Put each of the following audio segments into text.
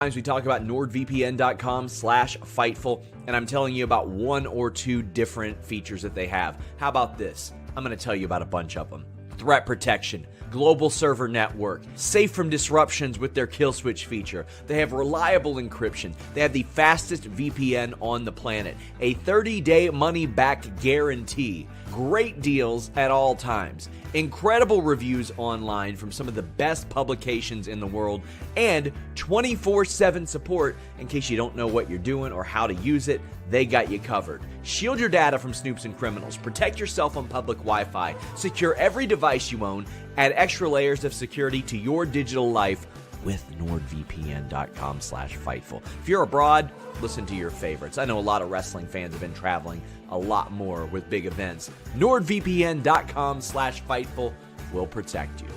We talk about NordVPN.com/Fightful, and I'm telling you about one or two different features that they have. How about this? I'm going to tell you about a bunch of them. Threat protection, global server network, safe from disruptions with their kill switch feature. They have reliable encryption. They have the fastest VPN on the planet, a 30-day money-back guarantee, great deals at all times, incredible reviews online from some of the best publications in the world, and 24/7 support in case you don't know what you're doing or how to use it. They got you covered. Shield your data from snoops and criminals. Protect yourself on public Wi-Fi. Secure every device you own. Add extra layers of security to your digital life with NordVPN.com/Fightful. If you're abroad, listen to your favorites. I know a lot of wrestling fans have been traveling a lot more with big events. NordVPN.com/Fightful will protect you.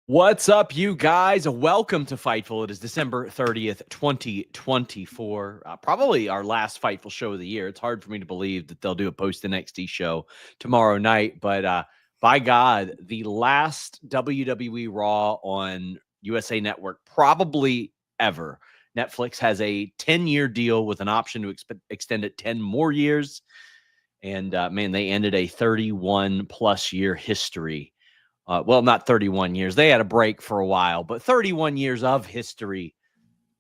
What's up, you guys? Welcome to Fightful. It is December 30th, 2024. Probably our last Fightful show of the year. It's hard for me to believe that they'll do a post-NXT show tomorrow night, but by God, the last WWE Raw on USA Network probably ever. Netflix has a 10-year deal with an option to extend it 10 more years. And, man, they ended a 31-plus year history. Well, not 31 years. They had a break for a while, but 31 years of history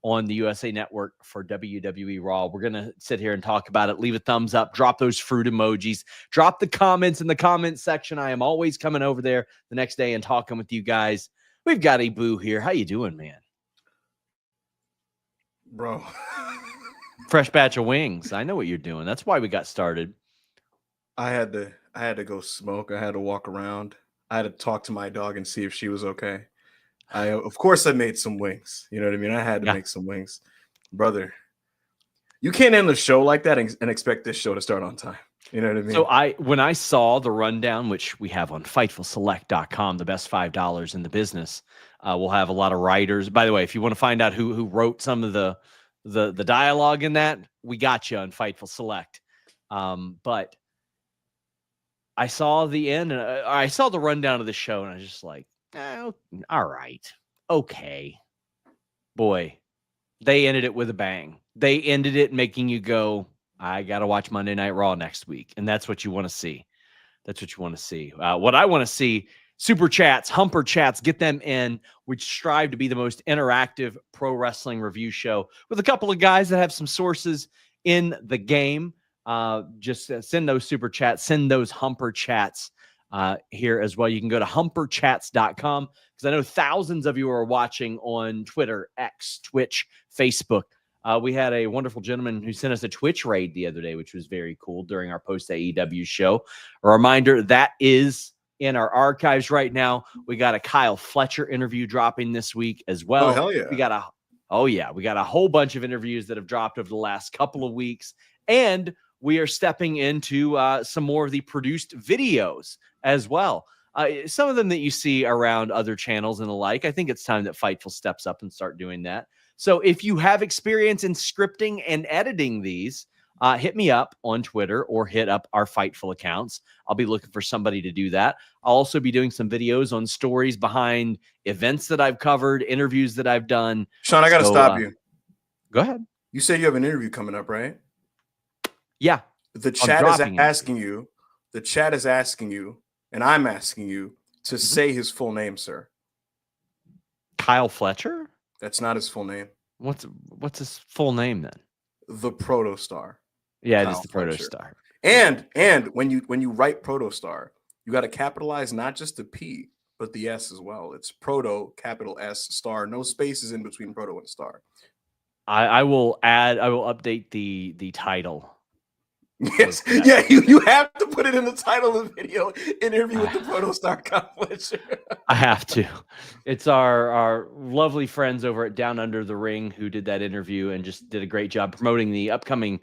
on the USA Network for WWE Raw. We're going to sit here and talk about it. Leave a thumbs up. Drop those fruit emojis. Drop the comments in the comment section. I am always coming over there the next day and talking with you guys. We've got Ibou here. How you doing, man? Bro. Fresh batch of wings. I know what you're doing. That's why we got started. I had to go smoke. I had to walk around. I had to talk to my dog and see if she was okay. Of course, I made some wings. You know what I mean? I had to make some wings. Brother, you can't end the show like that and expect this show to start on time. You know what I mean? So when I saw the rundown, which we have on FightfulSelect.com, the best $5 in the business, we'll have a lot of writers. By the way, if you want to find out who wrote some of the dialogue in that, we got you on Fightful Select. But I saw the end, and I saw the rundown of the show, and I was just like, oh, all right, okay. Boy, they ended it with a bang. They ended it making you go, I got to watch Monday Night Raw next week, and that's what you want to see. That's what you want to see. What I want to see, super chats, humper chats, get them in. We strive to be the most interactive pro wrestling review show with a couple of guys that have some sources in the game. Just send those super chats, send those humper chats here as well. You can go to humperchats.com because I know thousands of you are watching on Twitter, X, Twitch, Facebook. We had a wonderful gentleman who sent us a Twitch raid the other day, which was very cool during our post AEW show. A reminder that is in our archives right now. We got a Kyle Fletcher interview dropping this week as well. Oh, hell yeah. We got a whole bunch of interviews that have dropped over the last couple of weeks. And we are stepping into some more of the produced videos as well. Some of them that you see around other channels and the like. I think it's time that Fightful steps up and start doing that. So if you have experience in scripting and editing these, hit me up on Twitter or hit up our Fightful accounts. I'll be looking for somebody to do that. I'll also be doing some videos on stories behind events that I've covered, interviews that I've done. Sean, I got to stop you. Go ahead. You said you have an interview coming up, right? Yeah. The chat is asking you. The chat is asking you, and I'm asking you to say his full name, sir. Kyle Fletcher? That's not his full name. What's his full name then? The Protostar. Yeah, Kyle, it is the Protostar. And when you write Protostar, you got to capitalize not just the P, but the S as well. It's Proto, capital S, star, no spaces in between Proto and Star. I will update the title. Yes, yeah, you have to put it in the title of the video. Interview with the Protostar Fletcher. I have to. It's our lovely friends over at Down Under the Ring who did that interview and just did a great job promoting the upcoming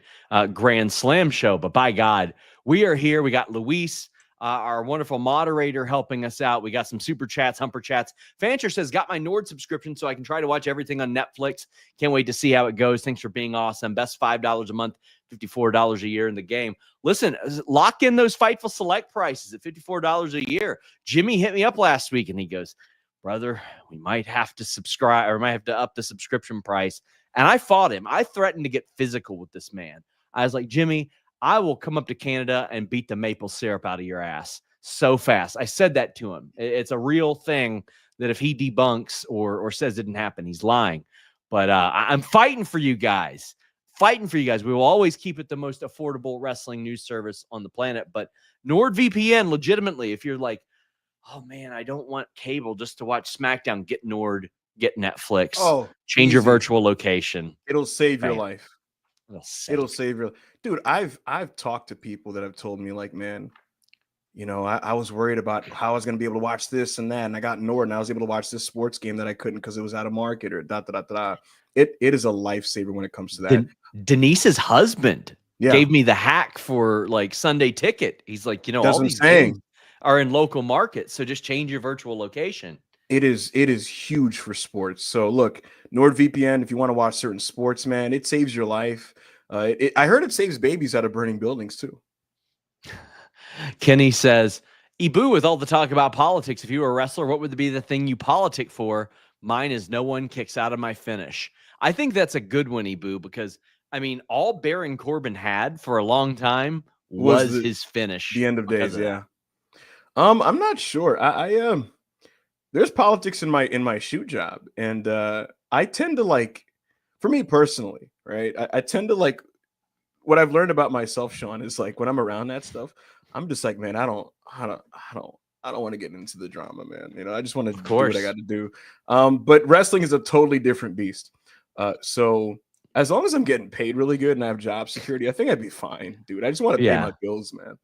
Grand Slam show. But by God, we are here. We got Luis, our wonderful moderator, helping us out. We got some super chats, humper chats. Fancher says, got my Nord subscription so I can try to watch everything on Netflix. Can't wait to see how it goes. Thanks for being awesome. Best $5 a month. $54 a year in the game. Listen, lock in those Fightful Select prices at $54 a year. Jimmy hit me up last week and he goes, brother, we might have to subscribe or might have to up the subscription price. And I fought him. I threatened to get physical with this man. I was like, Jimmy, I will come up to Canada and beat the maple syrup out of your ass so fast. I said that to him. It's a real thing that if he debunks or says it didn't happen, he's lying. But I'm fighting for you guys. Fighting for you guys. We will always keep it the most affordable wrestling news service on the planet. But NordVPN, legitimately, if you're like, oh man, I don't want cable just to watch SmackDown, get Nord, get Netflix, change your virtual location. It'll save your life. It'll save your dude. I've talked to people that have told me like, man, you know, I was worried about how I was going to be able to watch this and that, and I got Nord, and I was able to watch this sports game that I couldn't because it was out of market or da da da da. It is a lifesaver when it comes to that. Denise's husband gave me the hack for like Sunday Ticket. He's like, you know, all these games are in local markets, so just change your virtual location. It is huge for sports. So look, NordVPN, if you want to watch certain sports, man, it saves your life. I heard it saves babies out of burning buildings too. Kenny says, Ibou, with all the talk about politics, if you were a wrestler, what would be the thing you politic for? Mine is no one kicks out of my finish. I think that's a good one, Ibou, because, I mean, all Baron Corbin had for a long time was his finish. The end of days, yeah. I'm not sure. I there's politics in my shoot job, and I tend to like, for me personally, right? I tend to like, what I've learned about myself, Sean, is like when I'm around that stuff, I'm just like, man, I don't want to get into the drama, man. You know, I just want to do what I got to do. But wrestling is a totally different beast. So as long as I'm getting paid really good and I have job security, I think I'd be fine, dude. I just want to pay my bills, man.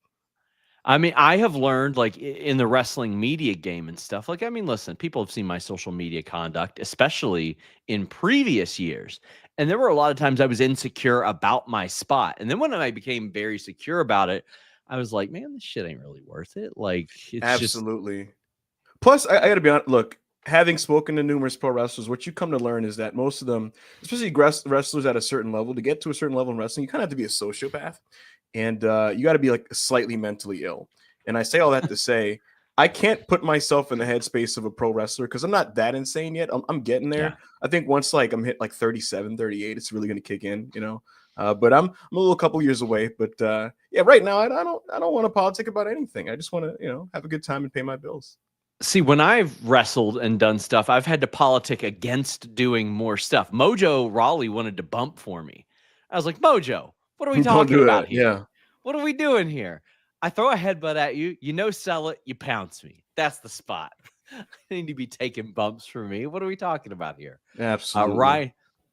I mean, I have learned, like, in the wrestling media game and stuff, like, I mean, listen, people have seen my social media conduct, especially in previous years. And there were a lot of times I was insecure about my spot. And then when I became very secure about it, I was like, man, this shit ain't really worth it. Like, it's absolutely. Plus, I got to be honest, look, having spoken to numerous pro wrestlers, what you come to learn is that most of them, especially wrestlers at a certain level, to get to a certain level in wrestling, you kind of have to be a sociopath. And you got to be like slightly mentally ill. And I say all that to say, I can't put myself in the headspace of a pro wrestler because I'm not that insane yet. I'm getting there. Yeah. I think once like I'm hit like 37, 38, it's really going to kick in, you know. But I'm a little couple years away. But yeah, right now I don't want to politic about anything. I just want to, you know, have a good time and pay my bills. See, when I've wrestled and done stuff, I've had to politic against doing more stuff. Mojo Rawley wanted to bump for me. I was like, Mojo, what are we talking about here? Yeah. What are we doing here? I throw a headbutt at you. You no sell it. You pounce me. That's the spot. I need to be taking bumps for me. What are we talking about here? Absolutely.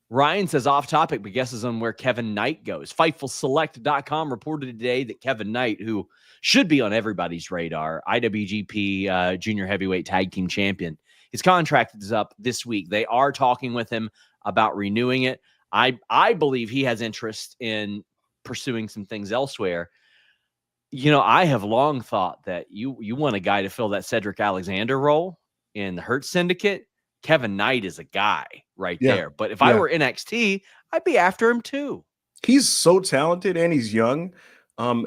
Ryan says off topic, but guesses on where Kevin Knight goes. FightfulSelect.com reported today that Kevin Knight, who should be on everybody's radar, IWGP Junior Heavyweight Tag Team Champion, his contract is up this week. They are talking with him about renewing it. I believe he has interest in pursuing some things elsewhere. You know, I have long thought that you want a guy to fill that Cedric Alexander role in the Hurt Syndicate. Kevin Knight is a guy right there. But if I were NXT, I'd be after him too. He's so talented and he's young. All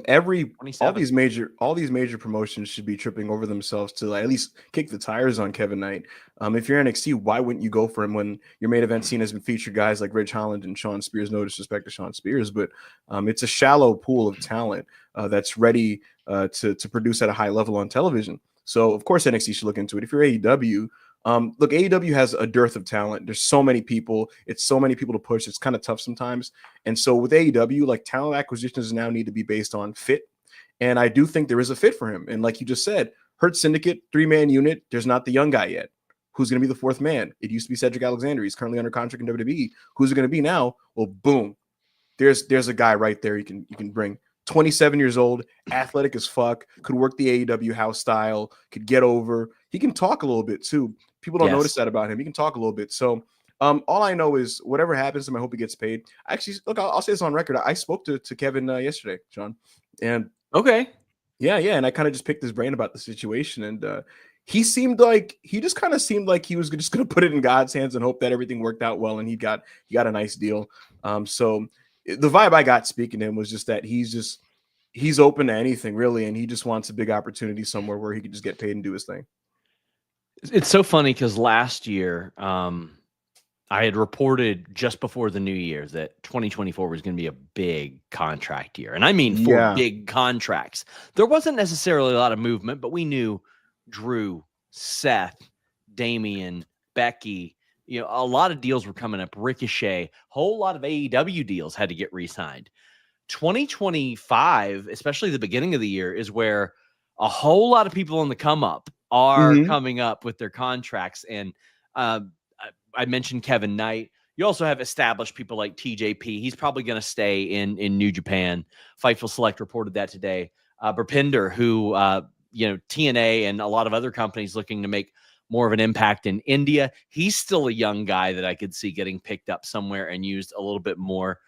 these major promotions should be tripping over themselves to like, at least kick the tires on Kevin Knight. If you're NXT, why wouldn't you go for him when your main event scene has been featured guys like Ridge Holland and Sean Spears? No disrespect to Sean Spears, but it's a shallow pool of talent that's ready to produce at a high level on television. So of course NXT should look into it. If you're AEW, look, AEW has a dearth of talent. There's so many people. It's so many people to push. It's kind of tough sometimes. And so with AEW, like talent acquisitions now need to be based on fit. And I do think there is a fit for him. And like you just said, Hurt Syndicate, 3-man unit. There's not the young guy yet. Who's going to be the fourth man? It used to be Cedric Alexander. He's currently under contract in WWE. Who's it going to be now? Well, boom. There's a guy right there you can bring. 27 years old, athletic as fuck, could work the AEW house style, could get over. He can talk a little bit too. People don't notice that about him. He can talk a little bit. So all I know is whatever happens to him, I hope he gets paid. Actually, look, I'll say this on record. I spoke to Kevin yesterday, John. And yeah. And I kind of just picked his brain about the situation. And he just kind of seemed like he was just going to put it in God's hands and hope that everything worked out well. And he got a nice deal. So the vibe I got speaking to him was just that he's open to anything really. And he just wants a big opportunity somewhere where he can just get paid and do his thing. It's so funny because last year, I had reported just before the new year that 2024 was going to be a big contract year. And I mean, for Yeah. big contracts, there wasn't necessarily a lot of movement, but we knew Drew, Seth, Damian, Becky, a lot of deals were coming up. Ricochet, whole lot of AEW deals had to get re-signed. 2025, especially the beginning of the year, is where a whole lot of people on the come up are coming up with their contracts. And I mentioned Kevin Knight. You also have established people like TJP. He's probably going to stay in New Japan. Fightful Select reported that today. Burpinder, who, TNA and a lot of other companies looking to make more of an impact in India. He's still a young guy that I could see getting picked up somewhere and used a little bit more.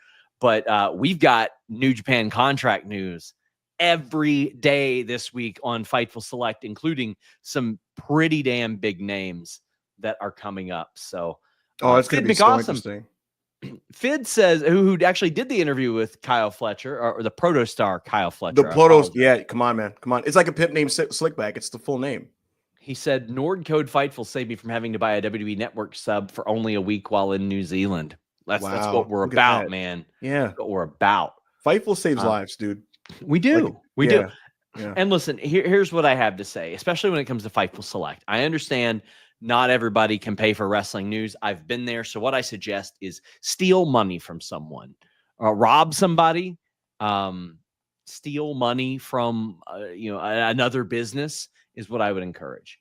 But we've got New Japan contract news every day this week on Fightful Select, including some pretty damn big names that are coming up. So, it's going to be so interesting. Fid says, who actually did the interview with Kyle Fletcher, or the protostar Kyle Fletcher. The protos, yeah, come on, man. Come on. It's like a pimp named Slickback. It's the full name. He said, Nord Code Fightful saved me from having to buy a WWE Network sub for only a week while in New Zealand. That's what we're about, man. Yeah. That's what we're about. Fightful saves lives, dude. We do. We do. Yeah. And listen, here's what I have to say, especially when it comes to Fightful Select. I understand not everybody can pay for wrestling news. I've been there. So what I suggest is steal money from someone, rob somebody, steal money from, another business is what I would encourage.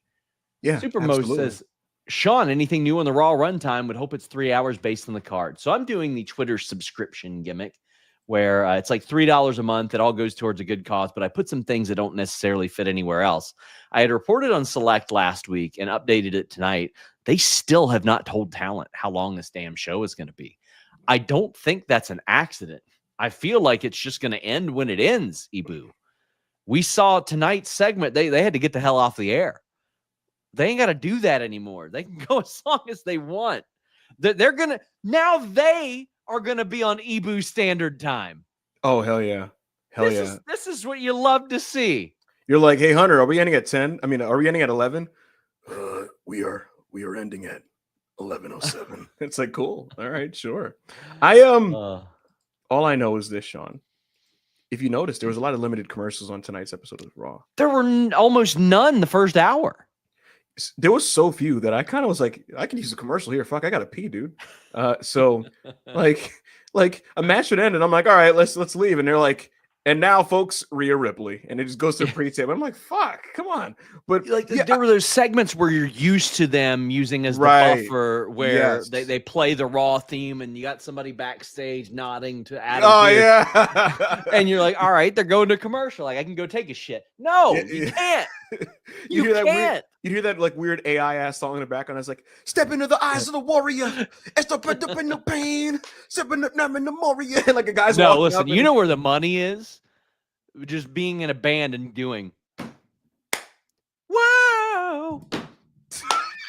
Yeah. Supermo says, Sean, anything new on the Raw runtime? Would hope it's 3 hours based on the card. So I'm doing the Twitter subscription gimmick where it's like $3 a month. It all goes towards a good cause, but I put some things that don't necessarily fit anywhere else. I had reported on Select last week and updated it tonight. They still have not told talent how long this damn show is going to be. I don't think that's an accident. I feel like it's just going to end when it ends, Ibou. We saw tonight's segment. They had to get the hell off the air. They ain't got to do that anymore. They can go as long as they want. They're going to, now they are going to be on Ibou Standard Time. Oh, hell yeah. This is what you love to see. You're like, hey, Hunter, are we ending at 10? I mean, are we ending at 11? We are ending at 11:07. It's like, cool. All right, sure. All I know is this, Sean. If you noticed, there was a lot of limited commercials on tonight's episode of Raw. There were almost none the first hour. There was so few that I kind of was like, I can use a commercial here. Fuck, I gotta pee, dude. So like a match would end, and I'm like, all right, let's leave. And they're like, and now, folks, Rhea Ripley, and it just goes to pre-tape. I'm like, fuck, come on. But there were those segments where you're used to them using as the buffer, where they play the Raw theme, and you got somebody backstage nodding to Adam. Oh yeah, and you're like, all right, they're going to commercial. Like I can go take a shit. No, you can't. You can't. You hear that like weird AI ass song in the background. It's like, step into the eyes of the warrior. It's the pain. Stepping up in the warrior. Like a guy's no, listen. You know where the money is? Just being in a band and doing. Whoa.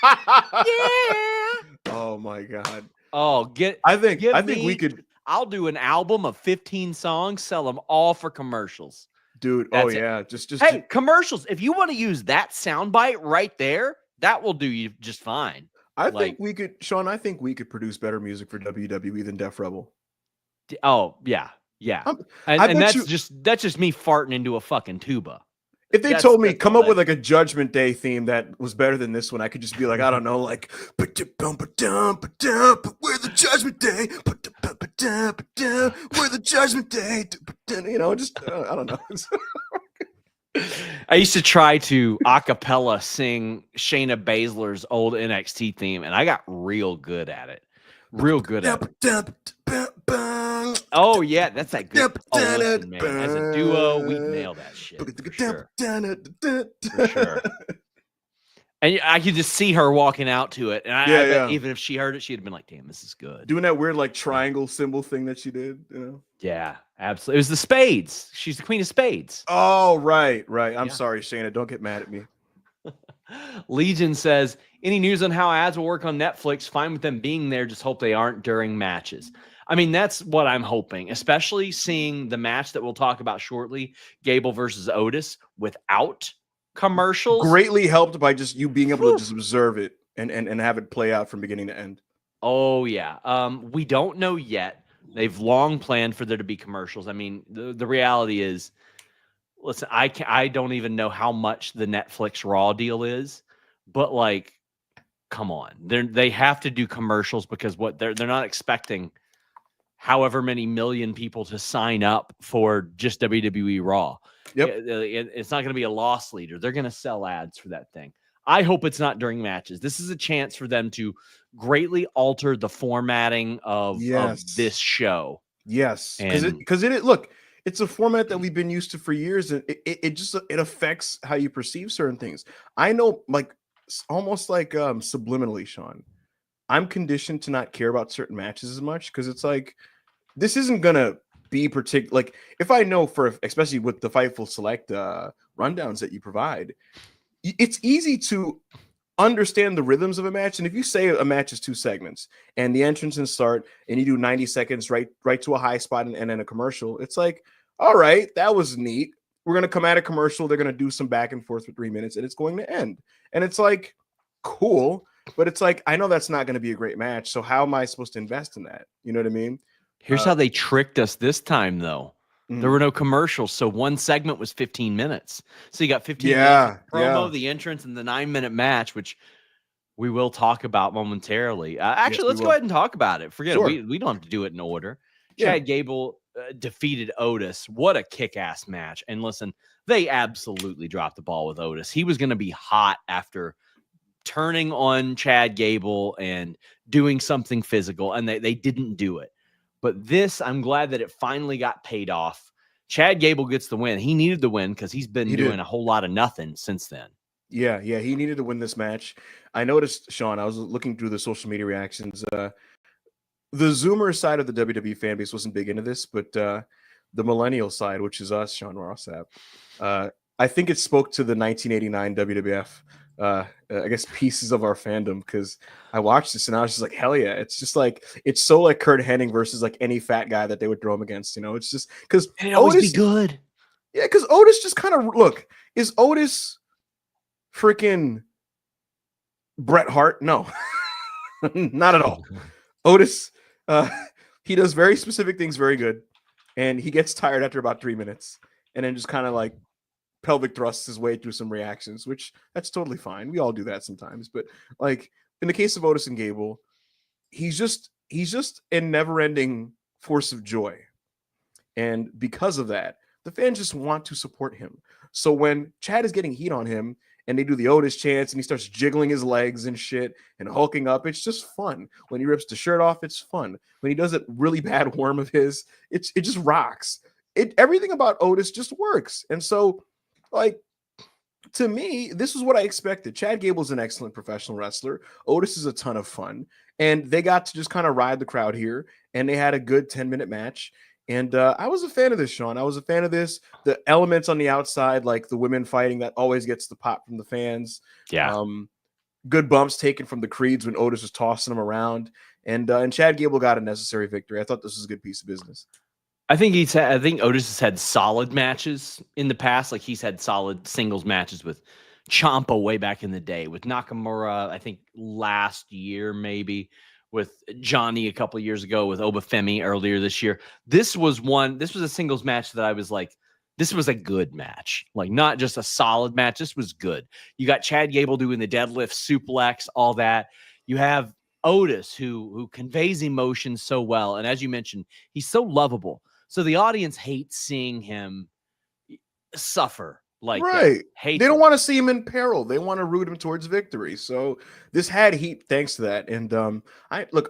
Yeah. Oh my god. Oh, I think we could. I'll do an album of 15 songs. Sell them all for commercials. Dude, That's yeah. Just commercials. If you want to use that soundbite right there, that will do you just fine. I think we could, Sean. I think we could produce better music for WWE than Def Rebel. Oh yeah. And that's just me farting into a fucking tuba. If they told me come up with like a Judgment Day theme that was better than this one, I could just be like, I don't know, like we're the Judgment Day, we're the Judgment Day, just I don't know. I used to try to a cappella sing Shayna Baszler's old NXT theme, and I got real good at it. Oh yeah, that's that good. Oh, listen, man. As a duo, we nail that shit. For sure. And I could just see her walking out to it, and I bet even if she heard it, she'd have been like, "Damn, this is good." Doing that weird like triangle symbol thing that she did, Yeah, absolutely. It was the spades. She's the queen of spades. Oh, right. I'm sorry, Shayna. Don't get mad at me. Legion says, any news on how ads will work on Netflix? Fine with them being there. Just hope they aren't during matches. I mean, that's what I'm hoping, especially seeing the match that we'll talk about shortly, Gable versus Otis, without commercials. greatly helped by just you being able Whew. to just observe it and have it play out from beginning to end. Oh yeah. We don't know yet. They've long planned for there to be commercials. I mean, the reality is, listen, I don't even know how much the Netflix Raw deal is, but like, come on, they have to do commercials because what they're not expecting however many million people to sign up for just WWE Raw. Yep. It's not going to be a loss leader. They're going to sell ads for that thing. I hope it's not during matches. This is a chance for them to greatly alter the formatting of this show. Yes, And because it look, it's a format that we've been used to for years, and it just it affects how you perceive certain things. I know, like almost like subliminally, Sean. I'm conditioned to not care about certain matches as much because it's like this isn't gonna be particular. Like if I know especially with the Fightful Select rundowns that you provide, it's easy to understand the rhythms of a match. And if you say a match is 2 segments and the entrance and start and you do 90 seconds right to a high spot and then a commercial, it's like, all right, that was neat. We're going to come at a commercial. They're going to do some back and forth for 3 minutes and it's going to end. And it's like, cool. But it's like, I know that's not going to be a great match. So how am I supposed to invest in that? You know what I mean? here's how they tricked us this time, though. Mm-hmm. There were no commercials, so one segment was 15 minutes. So you got 15 minutes of promo, the entrance, and the 9-minute match, which we will talk about momentarily. Actually, let's go ahead and talk about it. Forget it. We don't have to do it in order. Chad Gable defeated Otis. What a kick-ass match. And listen, they absolutely dropped the ball with Otis. He was going to be hot after turning on Chad Gable and doing something physical, and they didn't do it. But this, I'm glad that it finally got paid off. Chad Gable gets the win. He needed the win because he's been doing a whole lot of nothing since then. Yeah, he needed to win this match. I noticed, Sean, I was looking through the social media reactions. The Zoomer side of the WWE fan base wasn't big into this, but the millennial side, which is us, Sean, Ross Sapp, I think it spoke to the 1989 WWF, I guess, pieces of our fandom, because I watched this and I was just like, hell yeah. It's just like, it's so like Kurt Hennig versus like any fat guy that they would throw him against, you know? It's just because it'd always be good. Yeah, because Otis just kind of, look, is Otis freaking Bret Hart? No, not at all. Otis, he does very specific things very good, and he gets tired after about 3 minutes, and then just kind of like pelvic thrusts his way through some reactions, which that's totally fine. We all do that sometimes, but like in the case of Otis and Gable, he's just a never-ending force of joy, and because of that, the fans just want to support him. So when Chad is getting heat on him and they do the Otis chants and he starts jiggling his legs and shit and hulking up, it's just fun. When he rips the shirt off, it's fun. When he does that really bad worm of his, it just rocks. Everything about Otis just works. And so, like, to me, this is what I expected. Chad Gable's an excellent professional wrestler. Otis is a ton of fun. And they got to just kind of ride the crowd here. And they had a good 10-minute match. And I was a fan of this, Sean. I was a fan of this. The elements on the outside, like the women fighting, that always gets the pop from the fans. Yeah. Good bumps taken from the Creeds when Otis was tossing them around. And Chad Gable got a necessary victory. I thought this was a good piece of business. I think Otis has had solid matches in the past. Like he's had solid singles matches with Ciampa way back in the day, with Nakamura, I think last year, maybe with Johnny a couple of years ago, with Obafemi earlier this year. This was a singles match that I was like, this was a good match. Like not just a solid match. This was good. You got Chad Gable doing the deadlift, suplex, all that. You have Otis who conveys emotion so well. And as you mentioned, he's so lovable. So the audience hates seeing him suffer like that. They don't want to see him in peril. They want to root him towards victory. So this had heat thanks to that. And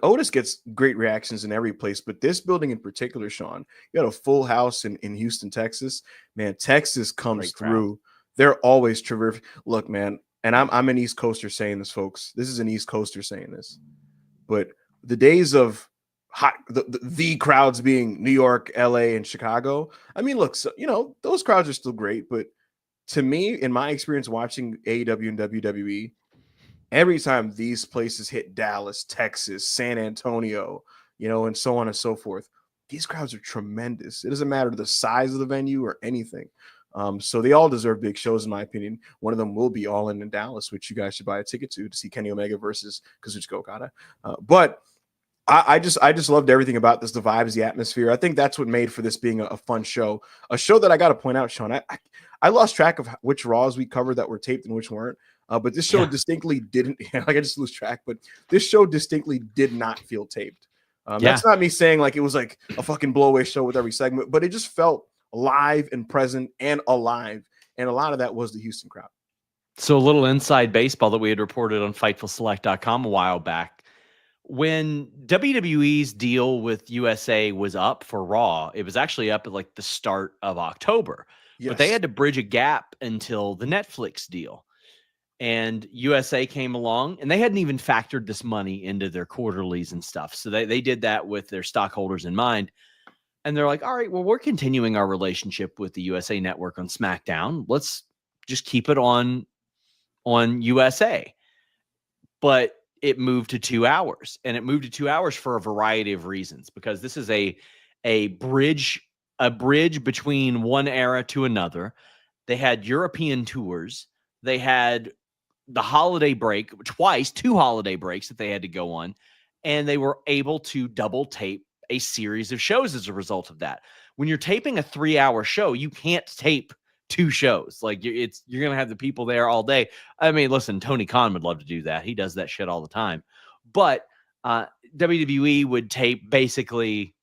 Otis gets great reactions in every place, but this building in particular, Sean, you got a full house in Houston, Texas. Man, Texas comes through. They're always traversing. Look, man, and I'm an East Coaster saying this, folks. This is an East Coaster saying this. But the days of the crowds being New York, LA, and Chicago. I mean, look, so, those crowds are still great, but to me, in my experience watching AEW and WWE, every time these places hit Dallas, Texas, San Antonio, and so on and so forth, these crowds are tremendous. It doesn't matter the size of the venue or anything. So they all deserve big shows, in my opinion. One of them will be All In Dallas, which you guys should buy a ticket to see Kenny Omega versus Kazuchika Okada. But I just loved everything about this, the vibes, the atmosphere. I think that's what made for this being a fun show. A show that I got to point out, Sean, I lost track of which Raws we covered that were taped and which weren't. But this show distinctly didn't, like I just lose track, but this show distinctly did not feel taped. That's not me saying like it was like a fucking blowaway show with every segment, but it just felt live and present and alive. And a lot of that was the Houston crowd. So a little inside baseball that we had reported on FightfulSelect.com a while back. When WWE's deal with USA was up for Raw, it was actually up at like the start of October. But they had to bridge a gap until the Netflix deal. And USA came along, and they hadn't even factored this money into their quarterlies and stuff. So they did that with their stockholders in mind. And they're like, all right, well, we're continuing our relationship with the USA Network on SmackDown. Let's just keep it on USA. But it moved to 2 hours, and it moved to 2 hours for a variety of reasons, because this is a bridge between one era to another. They had European tours. They had the holiday break twice, 2 holiday breaks that they had to go on, and they were able to double tape a series of shows as a result of that. When you're taping a 3-hour show, you can't tape 2 shows. Like you're going to have the people there all day. I mean, listen, Tony Khan would love to do that. He does that shit all the time. But WWE would tape basically,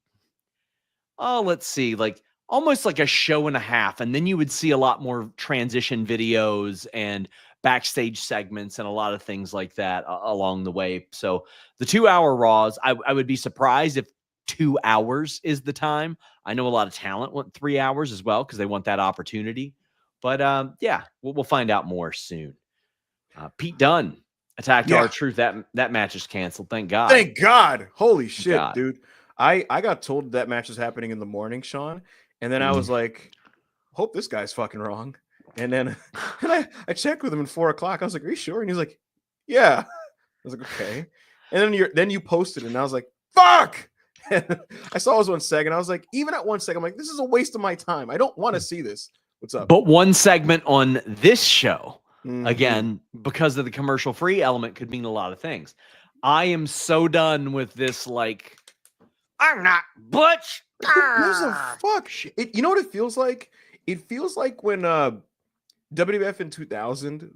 let's see, like almost like a show and a half. And then you would see a lot more transition videos and backstage segments and a lot of things like that along the way. So the 2-hour Raws, I would be surprised if 2 hours is the time. I know a lot of talent want 3 hours as well because they want that opportunity. But we'll find out more soon. Pete Dunne attacked R-Truth. That match is canceled. Thank God. Thank God. Holy shit, dude. I got told that match was happening in the morning, Sean. And then I was like, hope this guy's fucking wrong. And then I checked with him at 4 o'clock. I was like, are you sure? And he's like, yeah. I was like, okay. And then you posted it, and I was like, fuck. I saw it was 1 second. I was like, even at 1 second, I'm like, this is a waste of my time. I don't want to see this. What's up? But one segment on this show, again, because of the commercial-free element, could mean a lot of things. I am so done with this, like, I'm not Butch. Who gives a fuck? You know what it feels like? It feels like when WWF in 2000,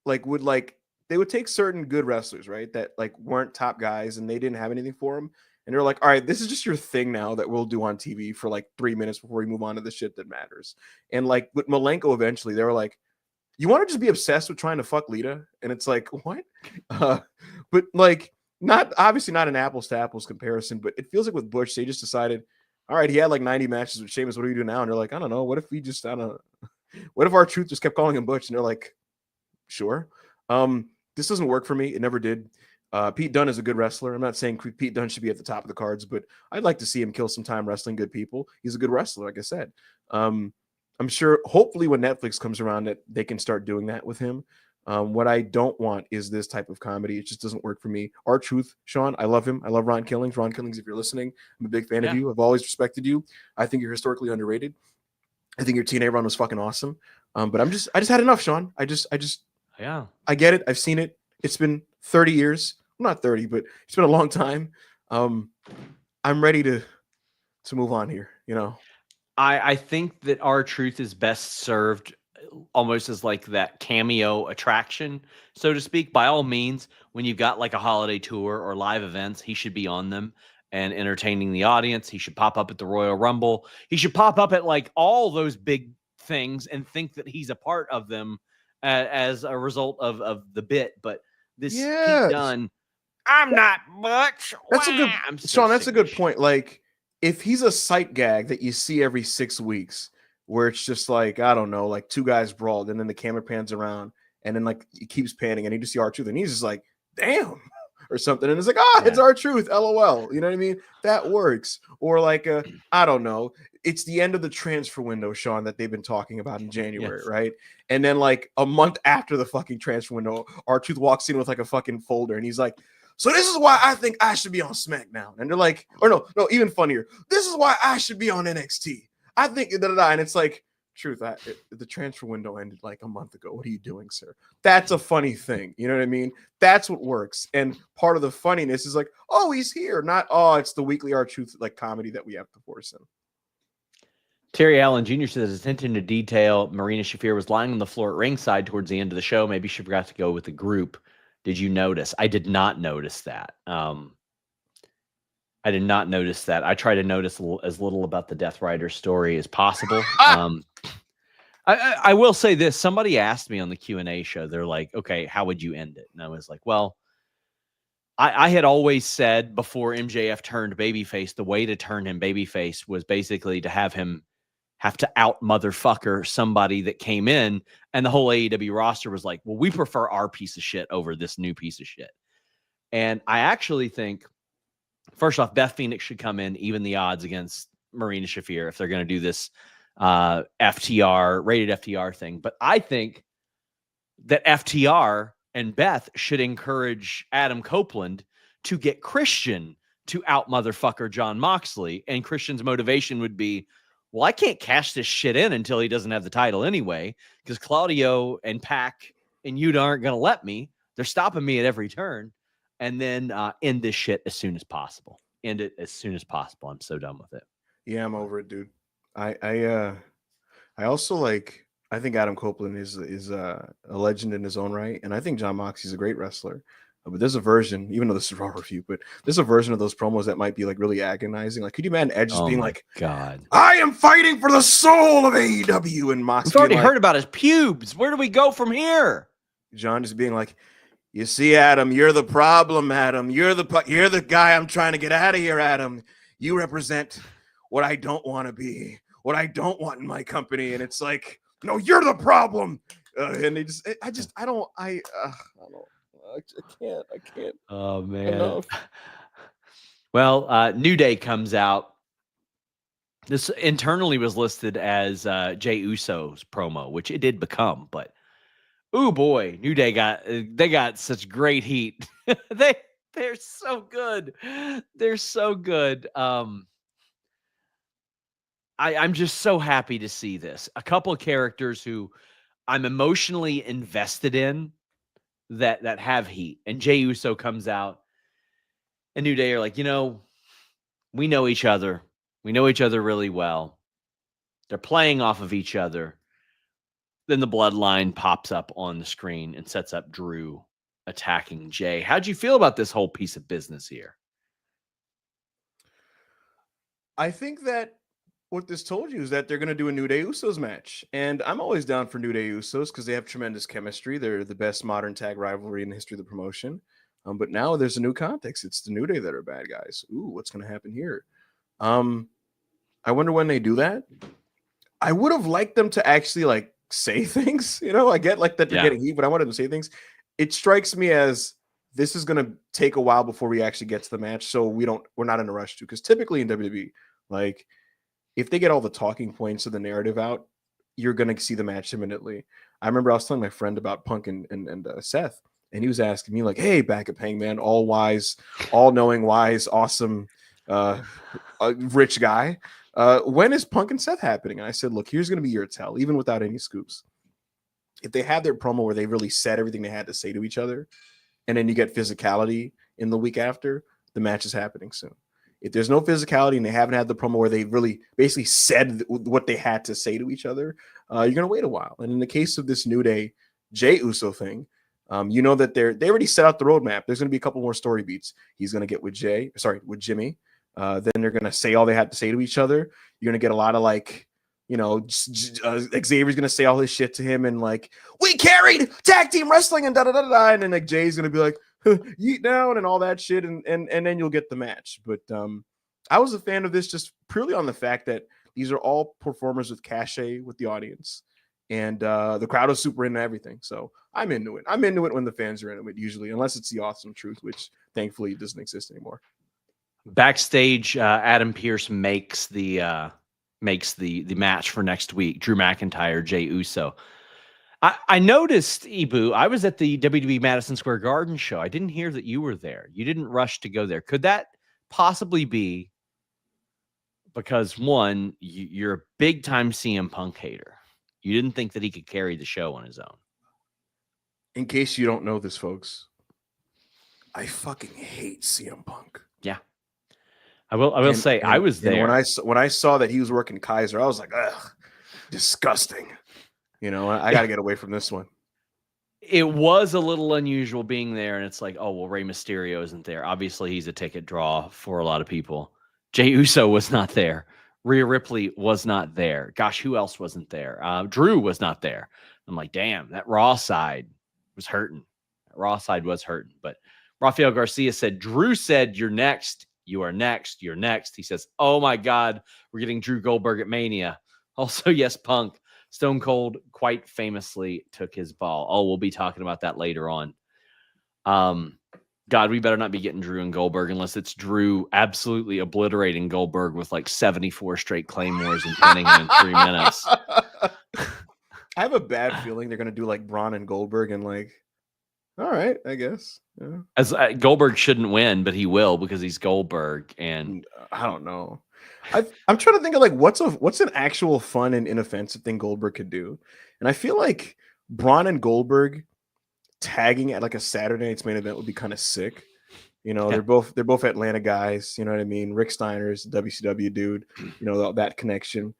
they would take certain good wrestlers, right, that like weren't top guys and they didn't have anything for them. And they're like, all right, this is just your thing now that we'll do on TV for like 3 minutes before we move on to the shit that matters. And like with Malenko, eventually they were like, you want to just be obsessed with trying to fuck Lita? And it's like, what? But like, obviously not an apples to apples comparison, but it feels like with Butch, they just decided, all right, he had like 90 matches with Sheamus. What do we do now? And they're like, I don't know. What if what if R-Truth just kept calling him Butch? And they're like, sure. This doesn't work for me. It never did. Pete Dunne is a good wrestler. I'm not saying Pete Dunne should be at the top of the cards, but I'd like to see him kill some time wrestling good people. He's a good wrestler, like I said. I'm sure, hopefully, when Netflix comes around, that they can start doing that with him. What I don't want is this type of comedy. It just doesn't work for me. R-Truth, Sean, I love him. I love Ron Killings. Ron Killings, if you're listening, I'm a big fan of you. I've always respected you. I think you're historically underrated. I think your TNA run was fucking awesome. But I just had enough, Sean. I get it. I've seen it. It's been 30 years. Not 30, but it's been a long time. I'm ready to move on here, you know. I think that R-Truth is best served almost as like that cameo attraction, so to speak. By all means, when you've got like a holiday tour or live events, he should be on them and entertaining the audience. He should pop up at the Royal Rumble. He should pop up at like all those big things and think that he's a part of them as a result of the bit. But this Pete Dunne, I'm not much. That's a good, Sean. That's a good point. Like, if he's a sight gag that you see every 6 weeks, where it's just like, I don't know, like 2 guys brawled, and then the camera pans around, and then like it keeps panning, and you just see R-Truth, and he's just like, damn, or something, and it's like, it's R-Truth, LOL. You know what I mean? That works. Or like, I don't know, it's the end of the transfer window, Sean, that they've been talking about in January, right? And then like a month after the fucking transfer window, R-Truth walks in with like a fucking folder, and he's like, so this is why I think I should be on SmackDown. And they're like, or no, even funnier. This is why I should be on NXT. I think, and it's like, Truth, the transfer window ended like a month ago. What are you doing, sir? That's a funny thing. You know what I mean? That's what works. And part of the funniness is like, oh, he's here. Not, oh, it's the weekly R-Truth like comedy that we have to force in. Terry Allen Jr. says, attention to detail, Marina Shafir was lying on the floor at ringside towards the end of the show. Maybe she forgot to go with the group. Did you notice? I did not notice that. I did not notice that. I try to notice as little about the Death Rider story as possible. I will say this. Somebody asked me on the Q&A show, they're like, okay, how would you end it? And I was like, well, I had always said before MJF turned babyface, the way to turn him babyface was basically to have him have to out motherfucker somebody that came in, and the whole AEW roster was like, well, we prefer our piece of shit over this new piece of shit. And I actually think, first off, Beth Phoenix should come in, even the odds against Marina Shafir if they're going to do this FTR, rated FTR thing. But I think that FTR and Beth should encourage Adam Copeland to get Christian to out motherfucker John Moxley. And Christian's motivation would be, well, I can't cash this shit in until he doesn't have the title anyway, because Claudio and Pac and Yuta aren't going to let me. They're stopping me at every turn. And then end this shit as soon as possible. End it as soon as possible. I'm so done with it. Yeah, I'm over it, dude. I also like, I think Adam Copeland is a legend in his own right. And I think John Moxley's a great wrestler. But there's a version, even though this is a Raw review, but there's a version of those promos that might be like really agonizing. Like, could you imagine Edge just being like, God, I am fighting for the soul of AEW, and Moxley. We've already heard about his pubes. Where do we go from here? John just being like, you see, Adam, you're the problem, Adam. You're the guy I'm trying to get out of here, Adam. You represent what I don't want to be, what I don't want in my company. And it's like, no, you're the problem. And they just, I don't. I can't. Oh, man. Enough. Well, New Day comes out. This internally was listed as Jey Uso's promo, which it did become, but oh boy, New Day got such great heat. They're so good. They're so good. I'm just so happy to see this. A couple of characters who I'm emotionally invested in that have heat. And Jey Uso comes out, and New Day are like, we know each other. We know each other really well. They're playing off of each other. Then the bloodline pops up on the screen and sets up Drew attacking Jay. How'd you feel about this whole piece of business here? I think that what this told you is that they're going to do a New Day Usos match. And I'm always down for New Day Usos because they have tremendous chemistry. They're the best modern tag rivalry in the history of the promotion. But now there's a new context. It's the New Day that are bad guys. Ooh, what's going to happen here? I wonder when they do that. I would have liked them to actually like say things. I get like that they're getting heat, but I wanted them to say things. It strikes me as this is going to take a while before we actually get to the match. So we're not in a rush to, because typically in WWE, like, if they get all the talking points of the narrative out, you're going to see the match imminently. I remember I was telling my friend about Punk and Seth, and he was asking me like, hey, back at Hangman, all wise, all knowing, wise, awesome, rich guy. When is Punk and Seth happening? And I said, look, here's going to be your tell, even without any scoops. If they had their promo where they really said everything they had to say to each other, and then you get physicality in the week after, the match is happening soon. If there's no physicality and they haven't had the promo where they really basically said what they had to say to each other, you're going to wait a while. And in the case of this New Day Jey Uso thing, that they already set out the roadmap. There's going to be a couple more story beats. He's going to get with Jimmy. Then they're going to say all they had to say to each other. You're going to get a lot of like, Xavier's going to say all his shit to him and like, we carried tag team wrestling and da-da-da-da-da. And then like Jay's going to be like, yeet down and all that shit, and then you'll get the match. But I was a fan of this just purely on the fact that these are all performers with cachet with the audience, and the crowd is super into everything. So I'm into it. I'm into it when the fans are into it, usually, unless it's the Awesome Truth, which thankfully doesn't exist anymore. Backstage, Adam Pearce makes the match for next week. Drew McIntyre, Jey Uso. I noticed, Ibou, I was at the WWE Madison Square Garden show. I didn't hear that you were there. You didn't rush to go there. Could that possibly be because, one, you're a big-time CM Punk hater? You didn't think that he could carry the show on his own. In case you don't know this, folks, I fucking hate CM Punk. Yeah. I will say I was there. When I saw that he was working Kaiser, I was like, ugh, disgusting. You know, I got to get away from this one. It was a little unusual being there, and it's like, oh, well, Rey Mysterio isn't there. Obviously, he's a ticket draw for a lot of people. Jey Uso was not there. Rhea Ripley was not there. Gosh, who else wasn't there? Drew was not there. I'm like, damn, that Raw side was hurting. That Raw side was hurting. But Rafael Garcia said, Drew said, you're next. You are next. You're next. He says, oh, my God, we're getting Drew Goldberg at Mania. Also, yes, Punk. Stone Cold quite famously took his ball. Oh, we'll be talking about that later on. God, we better not be getting Drew and Goldberg unless it's Drew absolutely obliterating Goldberg with like 74 straight claymores and pinning him in 3 minutes. I have a bad feeling they're going to do like Braun and Goldberg and like, all right, I guess. Yeah. As Goldberg shouldn't win, but he will because he's Goldberg. And I don't know. I'm trying to think of like what's an actual fun and inoffensive thing Goldberg could do, and I feel like Braun and Goldberg tagging at like a Saturday Night's Main Event would be kind of sick. You know, they're both Atlanta guys. You know what I mean? Rick Steiner's WCW dude. You know that connection.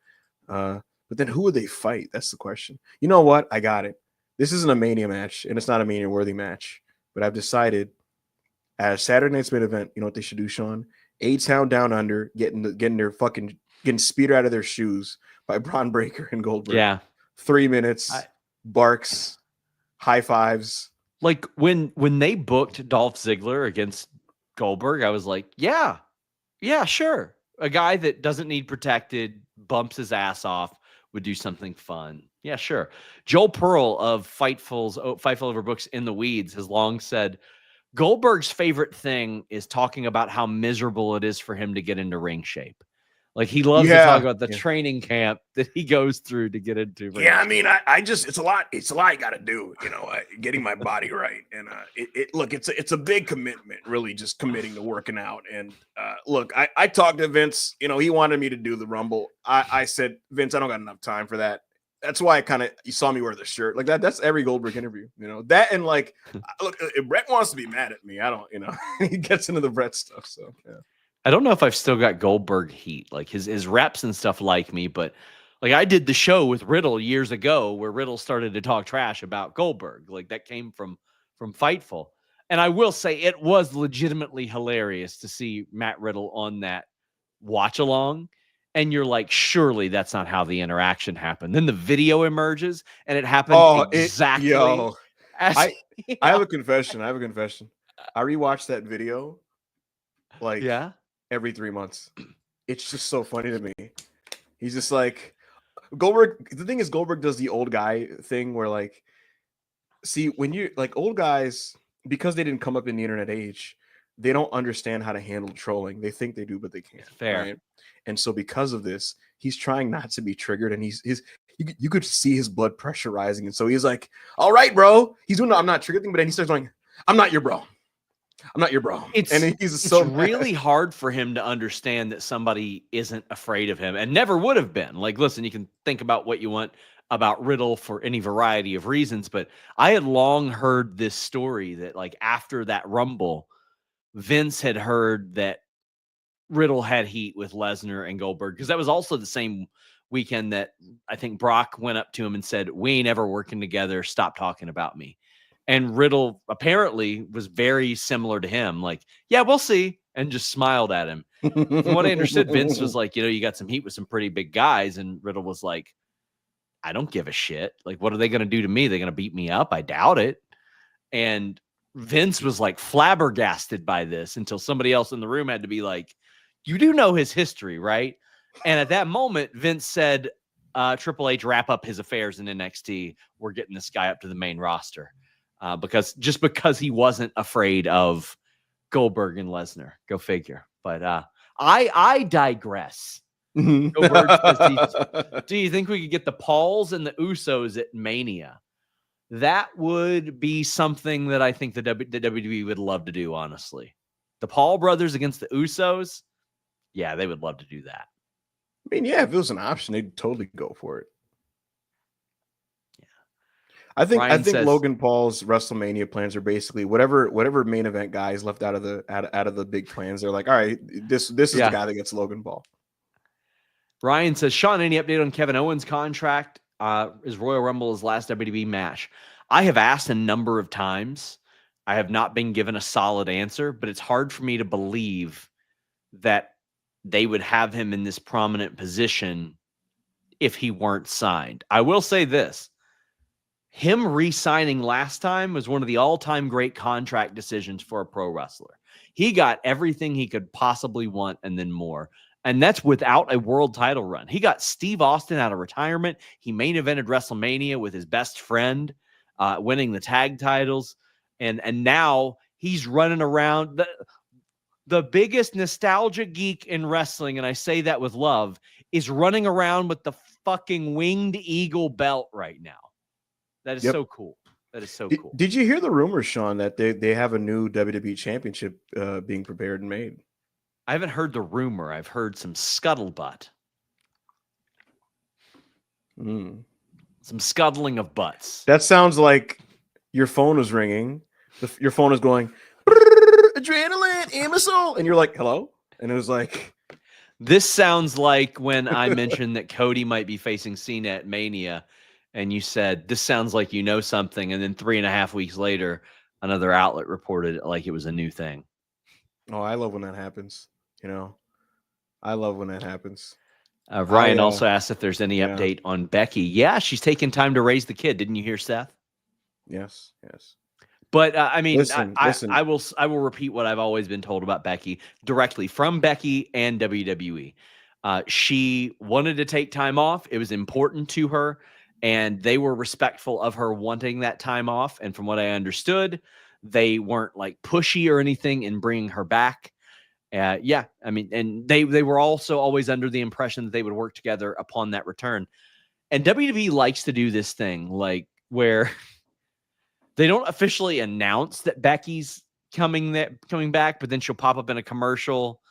But then who would they fight? That's the question. You know what? I got it. This isn't a Mania match, and it's not a Mania worthy match. But I've decided as Saturday Night's Main Event, you know what they should do, Sean? A-Town Down Under, getting speeder out of their shoes by Braun Breaker and Goldberg. Yeah, 3 minutes, barks, high fives. Like when they booked Dolph Ziggler against Goldberg, I was like, yeah, sure. A guy that doesn't need protected, bumps his ass off, would do something fun. Yeah, sure. Joel Pearl of Fightful Over Books in the Weeds has long said, Goldberg's favorite thing is talking about how miserable it is for him to get into ring shape. Like he loves to talk about the training camp that he goes through to get into ring shape. I mean, I just it's a lot you got to do, you know, getting my body right. And it's a big commitment, really, just committing to working out. And look, I talked to Vince, you know, he wanted me to do the Rumble. I said, Vince, I don't got enough time for that. That's why you saw me wear the shirt like that. That's every Goldberg interview, you know, that. And like, look, if Brett wants to be mad at me, I don't, you know, he gets into the Brett stuff. So, yeah. I don't know if I've still got Goldberg heat, like his reps and stuff like me, but like I did the show with Riddle years ago where Riddle started to talk trash about Goldberg. Like that came from Fightful. And I will say it was legitimately hilarious to see Matt Riddle on that watch along. And you're like, surely that's not how the interaction happened. Then the video emerges and it happened exactly. I have a confession. I rewatched that video like every 3 months. It's just so funny to me. He's just like Goldberg. The thing is, Goldberg does the old guy thing where like, see, when you like old guys, because they didn't come up in the internet age, they don't understand how to handle trolling. They think they do, but they can't. Fair. Right? And so because of this, he's trying not to be triggered, and you could see his blood pressure rising. And so he's like, all right, bro. He's doing the I'm not triggered thing, but then he starts going, I'm not your bro. I'm not your bro. It's really hard for him to understand that somebody isn't afraid of him and never would have been. Like, listen, you can think about what you want about Riddle for any variety of reasons, but I had long heard this story that like after that Rumble, Vince had heard that Riddle had heat with Lesnar and Goldberg, because that was also the same weekend that I think Brock went up to him and said, we ain't ever working together. Stop talking about me. And Riddle apparently was very similar to him. Like, yeah, we'll see. And just smiled at him. From what I understood, Vince was like, you know, you got some heat with some pretty big guys. And Riddle was like, I don't give a shit. Like, what are they going to do to me? They're going to beat me up? I doubt it. And Vince was like flabbergasted by this until somebody else in the room had to be like, you do know his history, right? And at that moment, Vince said, Triple H wrap up his affairs in NXT. We're getting this guy up to the main roster. Because he wasn't afraid of Goldberg and Lesnar. Go figure. But I digress. Do you think we could get the Pauls and the Usos at Mania? That would be something that I think the WWE would love to do, honestly. The Paul brothers against the Usos? Yeah, they would love to do that. I mean, yeah, if it was an option, they'd totally go for it. I think Ryan says, Logan Paul's WrestleMania plans are basically whatever main event guys left out of the big plans. They're like, all right, this is the guy that gets Logan Paul. Ryan says, Sean, any update on Kevin Owens' contract? Is Royal Rumble his last WWE match? I have asked a number of times. I have not been given a solid answer, but it's hard for me to believe that they would have him in this prominent position if he weren't signed. I will say this. Him re-signing last time was one of the all-time great contract decisions for a pro wrestler. He got everything he could possibly want and then more. And that's without a world title run. He got Steve Austin out of retirement. He main evented WrestleMania with his best friend, winning the tag titles. And now he's running around. The biggest nostalgia geek in wrestling, and I say that with love, is running around with the fucking winged eagle belt right now. That is so cool. That is so cool. Did you hear the rumors, Sean, that they have a new WWE championship being prepared and made? I haven't heard the rumor. I've heard some scuttlebutt. Some scuttling of butts. That sounds like your phone was ringing. Your phone is going, adrenaline, Amazon. And you're like, hello? And it was like... This sounds like when I mentioned that Cody might be facing Cena at Mania, and you said, this sounds like you know something, and then 3.5 weeks later, another outlet reported it like it was a new thing. Oh, I love when that happens. You know, I love when that happens. Ryan also asked if there's any update on Becky. Yeah, she's taking time to raise the kid. Didn't you hear Seth? Yes. But I mean, listen. I will repeat what I've always been told about Becky directly from Becky and WWE. She wanted to take time off. It was important to her, and they were respectful of her wanting that time off. And from what I understood, they weren't like pushy or anything in bringing her back. I mean, and they were also always under the impression that they would work together upon that return. And WWE likes to do this thing, like where they don't officially announce that Becky's coming back, but then she'll pop up in a commercial,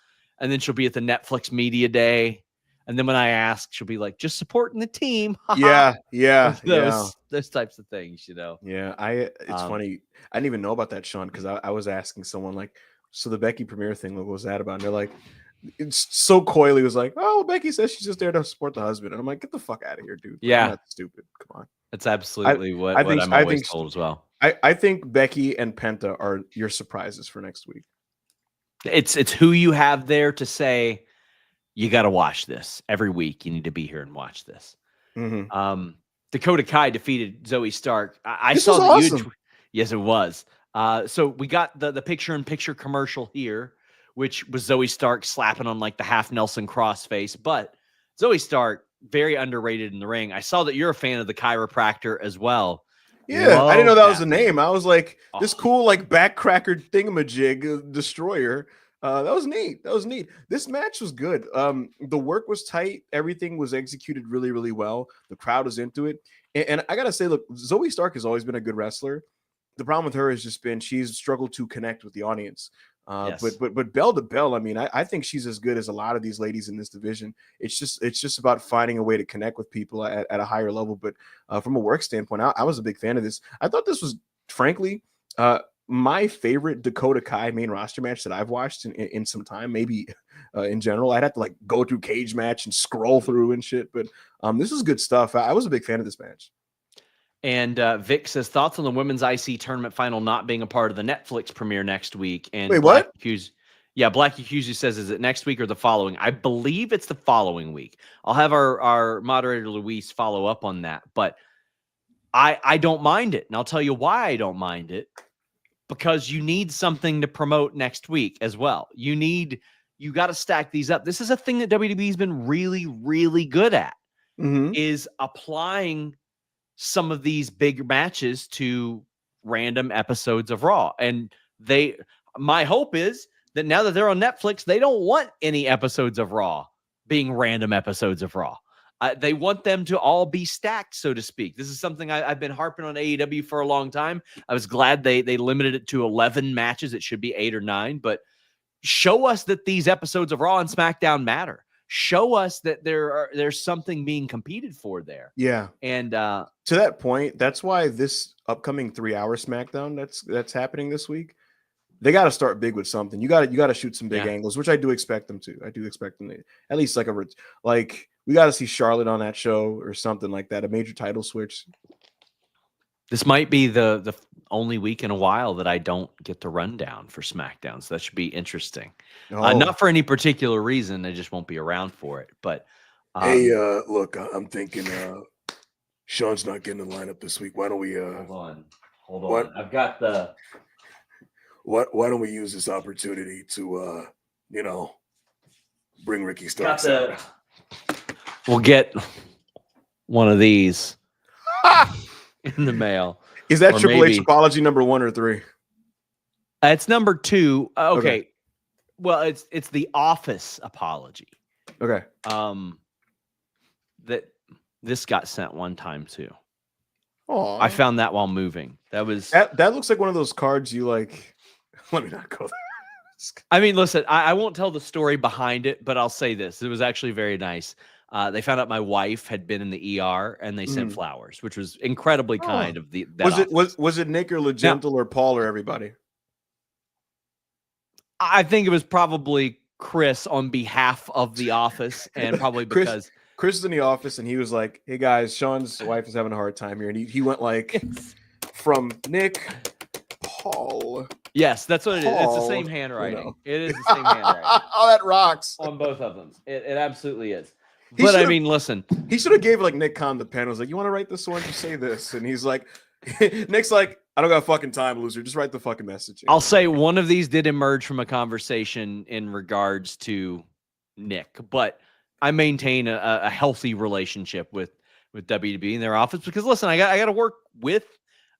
and then she'll be at the Netflix media day. And then when I ask, she'll be like, just supporting the team. Yeah. Those types of things, you know? Yeah. It's funny. I didn't even know about that, Sean, because I was asking someone like, so the Becky premiere thing, what was that about? And they're like, it's so coyly was like, oh, Becky says she's just there to support the husband. And I'm like, get the fuck out of here, dude. Yeah. I'm not stupid. Come on. That's absolutely what I'm always told as well. I think Becky and Penta are your surprises for next week. It's who you have there to say, you got to watch this every week. You need to be here and watch this. Dakota Kai defeated Zoey Stark. I saw that awesome. Yes, it was. So we got the picture-in-picture commercial here, which was Zoey Stark slapping on like the half Nelson cross face. But Zoey Stark, very underrated in the ring. I saw that you're a fan of the chiropractor as well. Yeah, I didn't know that was the name. I was like, this cool like backcracker thingamajig destroyer. That was neat. This match was good. The work was tight. Everything was executed really, really well. The crowd was into it. And I gotta say, look, Zoey Stark has always been a good wrestler. The problem with her has just been she's struggled to connect with the audience. Yes. But bell to bell, I mean, I think she's as good as a lot of these ladies in this division. It's just about finding a way to connect with people at a higher level. But from a work standpoint, I was a big fan of this. I thought this was, frankly, my favorite Dakota Kai main roster match that I've watched in some time, maybe in general. I'd have to like go through cage match and scroll through and shit. But this is good stuff. I was a big fan of this match. And Vic says, thoughts on the women's IC tournament final not being a part of the Netflix premiere next week. And wait, what? Black Accuser says, is it next week or the following? I believe it's the following week. I'll have our moderator Luis follow up on that. But I don't mind it. And I'll tell you why I don't mind it. Because you need something to promote next week as well. You got to stack these up. This is a thing that WWE's been really, really good at, is applying some of these big matches to random episodes of Raw. And my hope is that now that they're on Netflix, they don't want any episodes of Raw being random episodes of Raw. They want them to all be stacked, so to speak. This is something I've been harping on AEW for a long time. I was glad they limited it to 11 matches. It should be 8 or 9, but show us that these episodes of Raw and SmackDown matter. show us that there's something being competed for there. Yeah. And to that point, that's why this upcoming 3-hour SmackDown that's happening this week, they got to start big with something. You got to shoot some big angles, which I do expect them to. I do expect them to at least like we got to see Charlotte on that show or something like that, a major title switch. This might be the only week in a while that I don't get the rundown for SmackDown, so that should be interesting. Not for any particular reason, I just won't be around for it. But hey, look, I'm thinking Sean's not getting the lineup this week. Why don't we? Hold on. I've got the. Why don't we use this opportunity to, bring Ricky Starks out? We'll get one of these in the mail. Is that Triple H apology number 1 or 3? It's number 2. Okay. Well, it's the Office apology. Okay. That this got sent one time too. Oh, I found that while moving. That looks like one of those cards you like. Let me not go there. I mean, listen, I won't tell the story behind it, but I'll say this: it was actually very nice. They found out my wife had been in the ER, and they sent flowers, which was incredibly kind of Was it Nick or Legental or Paul or everybody? I think it was probably Chris on behalf of the office, and probably because Chris is in the office, and he was like, "Hey guys, Sean's wife is having a hard time here," and he went like from Nick, Paul. Yes, that's what it is. It's the same handwriting. It is the same handwriting. Oh, that rocks on both of them. It absolutely is. But I mean, listen, he should have gave like Nick Khan the pen. I was like, "You want to write this one? Just say this." And he's like, Nick's like, "I don't got fucking time, loser. Just write the fucking message." I'll say one of these did emerge from a conversation in regards to Nick, but I maintain a healthy relationship with WWE in their office because listen, I got to work with,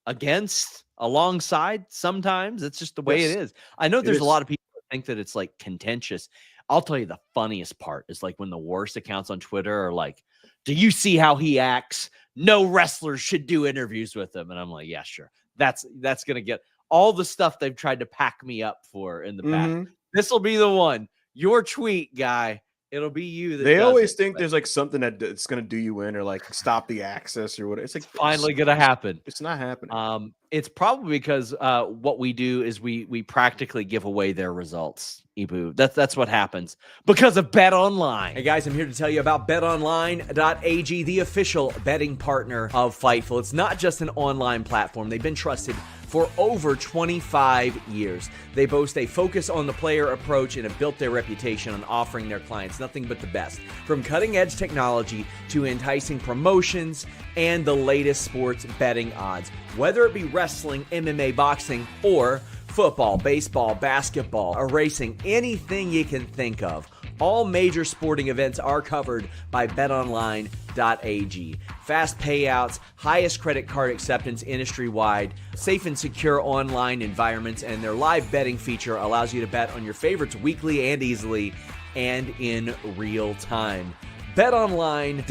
against, alongside. Sometimes it's just the way it is. I know there's a lot of people that think that it's like contentious. I'll tell you the funniest part is like when the worst accounts on Twitter are like, "Do you see how he acts? No wrestler should do interviews with him." And I'm like, yeah, sure. That's going to get all the stuff they've tried to pack me up for in the past. This will be the one. Your tweet, guy. It'll be you. They always think there's like something that's going to do you in or like stop the access or whatever. It's like finally going to happen. It's not happening. It's probably because what we do is we practically give away their results. Ibou. That's what happens because of Bet Online. Hey guys, I'm here to tell you about betonline.ag, the official betting partner of Fightful. It's not just an online platform. They've been trusted for over 25 years. They boast a focus on the player approach and have built their reputation on offering their clients nothing but the best. From cutting-edge technology to enticing promotions and the latest sports betting odds. Whether it be wrestling, MMA, boxing, or football, baseball, basketball, or racing, anything you can think of. All major sporting events are covered by betonline.ag. Fast payouts, highest credit card acceptance industry-wide, safe and secure online environments, and their live betting feature allows you to bet on your favorites weekly and easily and in real time. betonline.ag.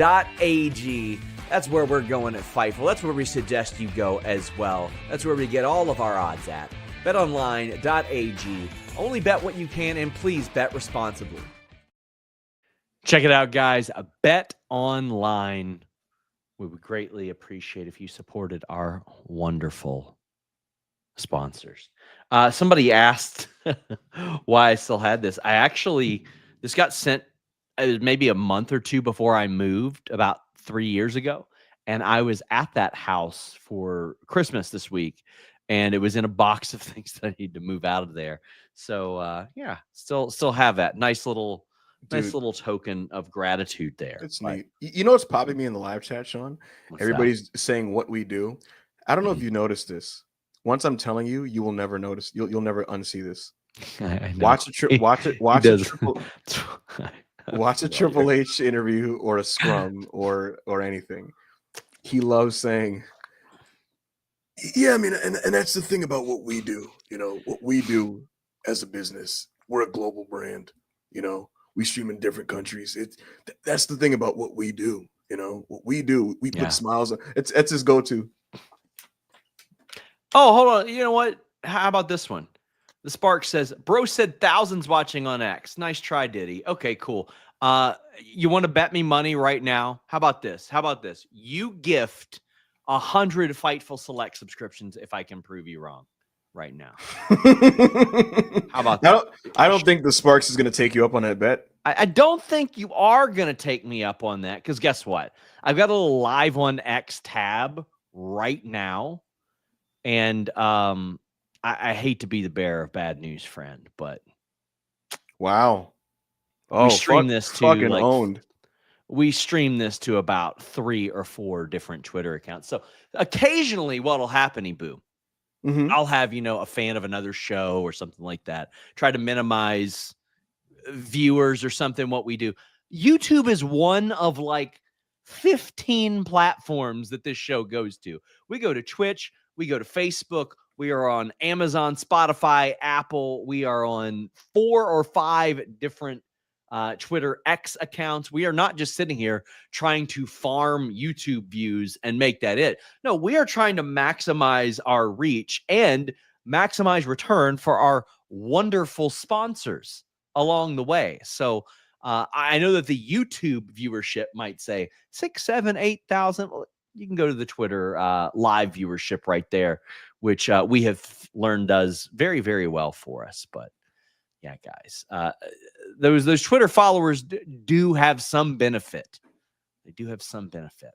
That's where we're going at Fightful. That's where we suggest you go as well. That's where we get all of our odds at. betonline.ag. Only bet what you can, and please bet responsibly. Check it out, guys. Bet Online. We would greatly appreciate if you supported our wonderful sponsors. Somebody asked why I still had this. This got sent maybe a month or two before I moved, about 3 years ago. And I was at that house for Christmas this week. And it was in a box of things that I need to move out of there. So yeah, still have that nice little token of gratitude there. It's neat. You know what's popping me in the live chat, Sean? Everybody's saying what we do. I don't know if you noticed this. Once I'm telling you, you will never notice. You'll never unsee this. Watch a Triple H interview or a scrum or anything. He loves saying, yeah, I mean, and that's the thing about what we do. You know, what we do as a business. We're a global brand. You know, we stream in different countries. That's the thing about what we do. You know, what we do, we put smiles on. It's his go-to. Oh, hold on. You know what? How about this one? The Spark says, bro said thousands watching on X. Nice try, Diddy. Okay, cool. You want to bet me money right now? How about this? You gift 100 Fightful Select subscriptions if I can prove you wrong right now. How about that? I don't think the Sparks is going to take you up on that bet. I don't think you are going to take me up on that, because guess what? I've got a little Live on X tab right now, and I hate to be the bearer of bad news, friend, but wow. Oh, we stream this to fucking owned. We stream this to about 3 or 4 different Twitter accounts. So occasionally what'll happen, Ibou, I'll have, a fan of another show or something like that, try to minimize viewers or something. What we do, YouTube is one of like 15 platforms that this show goes to. We go to Twitch, we go to Facebook, we are on Amazon, Spotify, Apple. We are on 4 or 5 different Twitter X accounts. We are not just sitting here trying to farm YouTube views and make that it. No, we are trying to maximize our reach and maximize return for our wonderful sponsors along the way. So I know that the YouTube viewership might say 6, 7, 8,000. You can go to the Twitter live viewership right there, which we have learned does very, very well for us. But yeah, guys, those Twitter followers do have some benefit. They do have some benefit.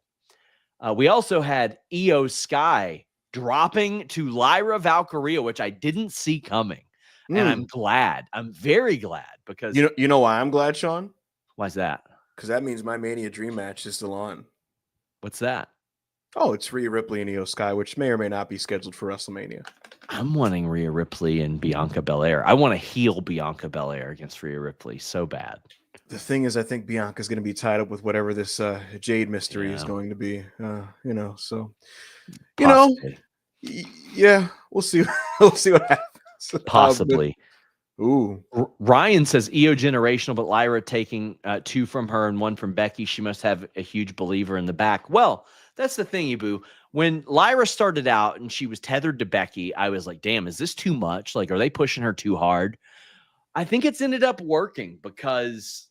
We also had Io Sky dropping to Lyra Valkyria, which I didn't see coming. And I'm glad. I'm very glad, because you know why I'm glad, Sean? Why's that? Because that means my Mania Dream match is still on. What's that? Oh, it's Rhea Ripley and Io Sky, which may or may not be scheduled for WrestleMania. I'm wanting Rhea Ripley and Bianca Belair. I want to heel Bianca Belair against Rhea Ripley so bad. The thing is, I think Bianca's going to be tied up with whatever this Jade mystery is going to be. So Possibly. Yeah, we'll see. We'll see what happens. Possibly. Ooh. Ryan says Io generational, but Lyra taking 2 from her and 1 from Becky. She must have a huge believer in the back. Well, that's the thing, Ibou. When Lyra started out and she was tethered to Becky, I was like, damn, is this too much? Like, are they pushing her too hard? I think it's ended up working, because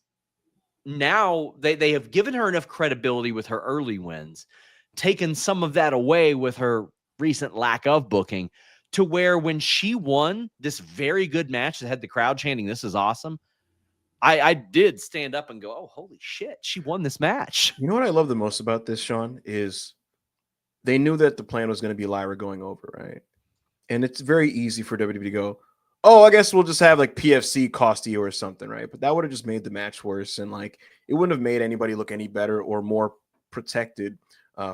now they have given her enough credibility with her early wins, taken some of that away with her recent lack of booking, to where when she won this very good match that had the crowd chanting, "This is awesome," I did stand up and go, "Oh, holy shit, she won this match." You know what I love the most about this, Sean, is they knew that the plan was going to be Lyra going over, right? And it's very easy for WWE to go, oh, I guess we'll just have like PFC cost you or something, right? But that would have just made the match worse, and like it wouldn't have made anybody look any better or more protected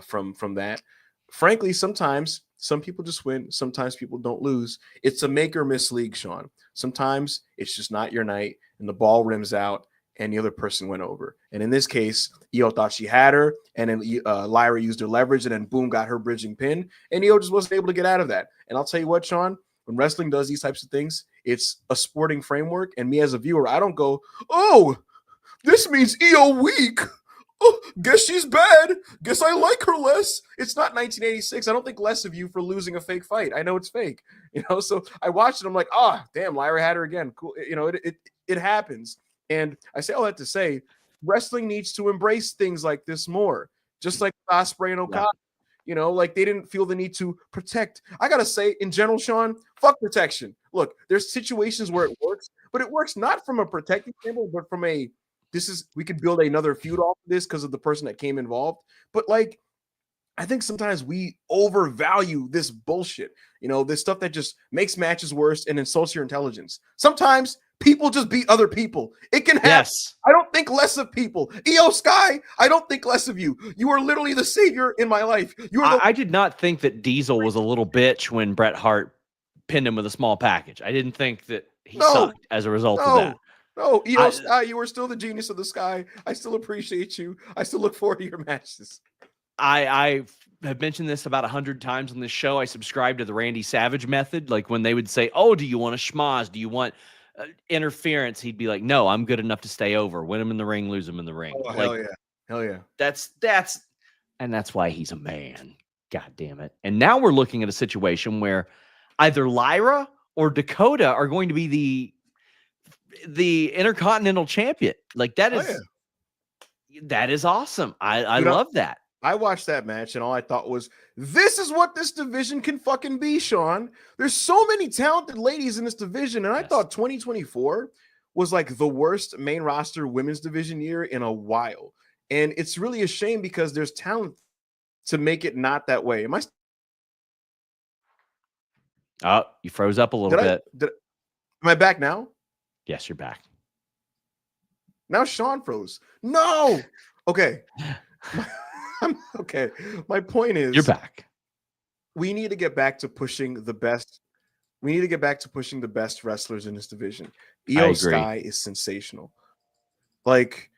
from that. Frankly, sometimes some people just win, sometimes people don't lose. It's a make or miss league, Sean. Sometimes it's just not your night, and the ball rims out, and the other person went over. And in this case, Io thought she had her, and then Lyra used her leverage, and then boom, got her bridging pin, and Io just wasn't able to get out of that. And I'll tell you what, Sean, when wrestling does these types of things, it's a sporting framework, and me as a viewer, I don't go, oh, this means Io weak. Oh, guess she's bad. Guess I like her less. It's not 1986. I don't think less of you for losing a fake fight. I know it's fake. So I watched it. I'm like, damn, Lyra had her again. Cool. It happens. And I say all that to say, wrestling needs to embrace things like this more. Just like Ospreay and Okada. Yeah. Like they didn't feel the need to protect. I got to say, in general, Sean, fuck protection. Look, there's situations where it works, but it works not from a protecting standpoint, but from we could build another feud off of this because of the person that came involved. But like, I think sometimes we overvalue this bullshit, this stuff that just makes matches worse and insults your intelligence. Sometimes people just beat other people. It can happen. Yes. I don't think less of people. Io Sky, I don't think less of you. You are literally the savior in my life. I did not think that Diesel was a little bitch when Bret Hart pinned him with a small package. I didn't think that he sucked as a result of that. No, Io Sky, you are still the genius of the sky. I still appreciate you. I still look forward to your matches. I have mentioned this about 100 times on this show. I subscribe to the Randy Savage method. Like when they would say, oh, do you want a schmoz? Do you want interference? He'd be like, no, I'm good enough to stay over. Win him in the ring, lose him in the ring. Oh, hell yeah. Hell yeah. That's why he's a man. God damn it. And now we're looking at a situation where either Lyra or Dakota are going to be the Intercontinental champion. Like that is awesome. I love that. I watched that match and all I thought was, this is what this division can fucking be, Sean. There's so many talented ladies in this division. And I thought 2024 was like the worst main roster women's division year in a while. And it's really a shame because there's talent to make it not that way. Am Oh, you froze up a little bit. Am I back now? Yes, you're back. Now Sean froze. No. Okay. Okay. My point is, you're back. We need to get back to pushing the best. We need to get back to pushing the best wrestlers in this division. Io Sky is sensational. Like,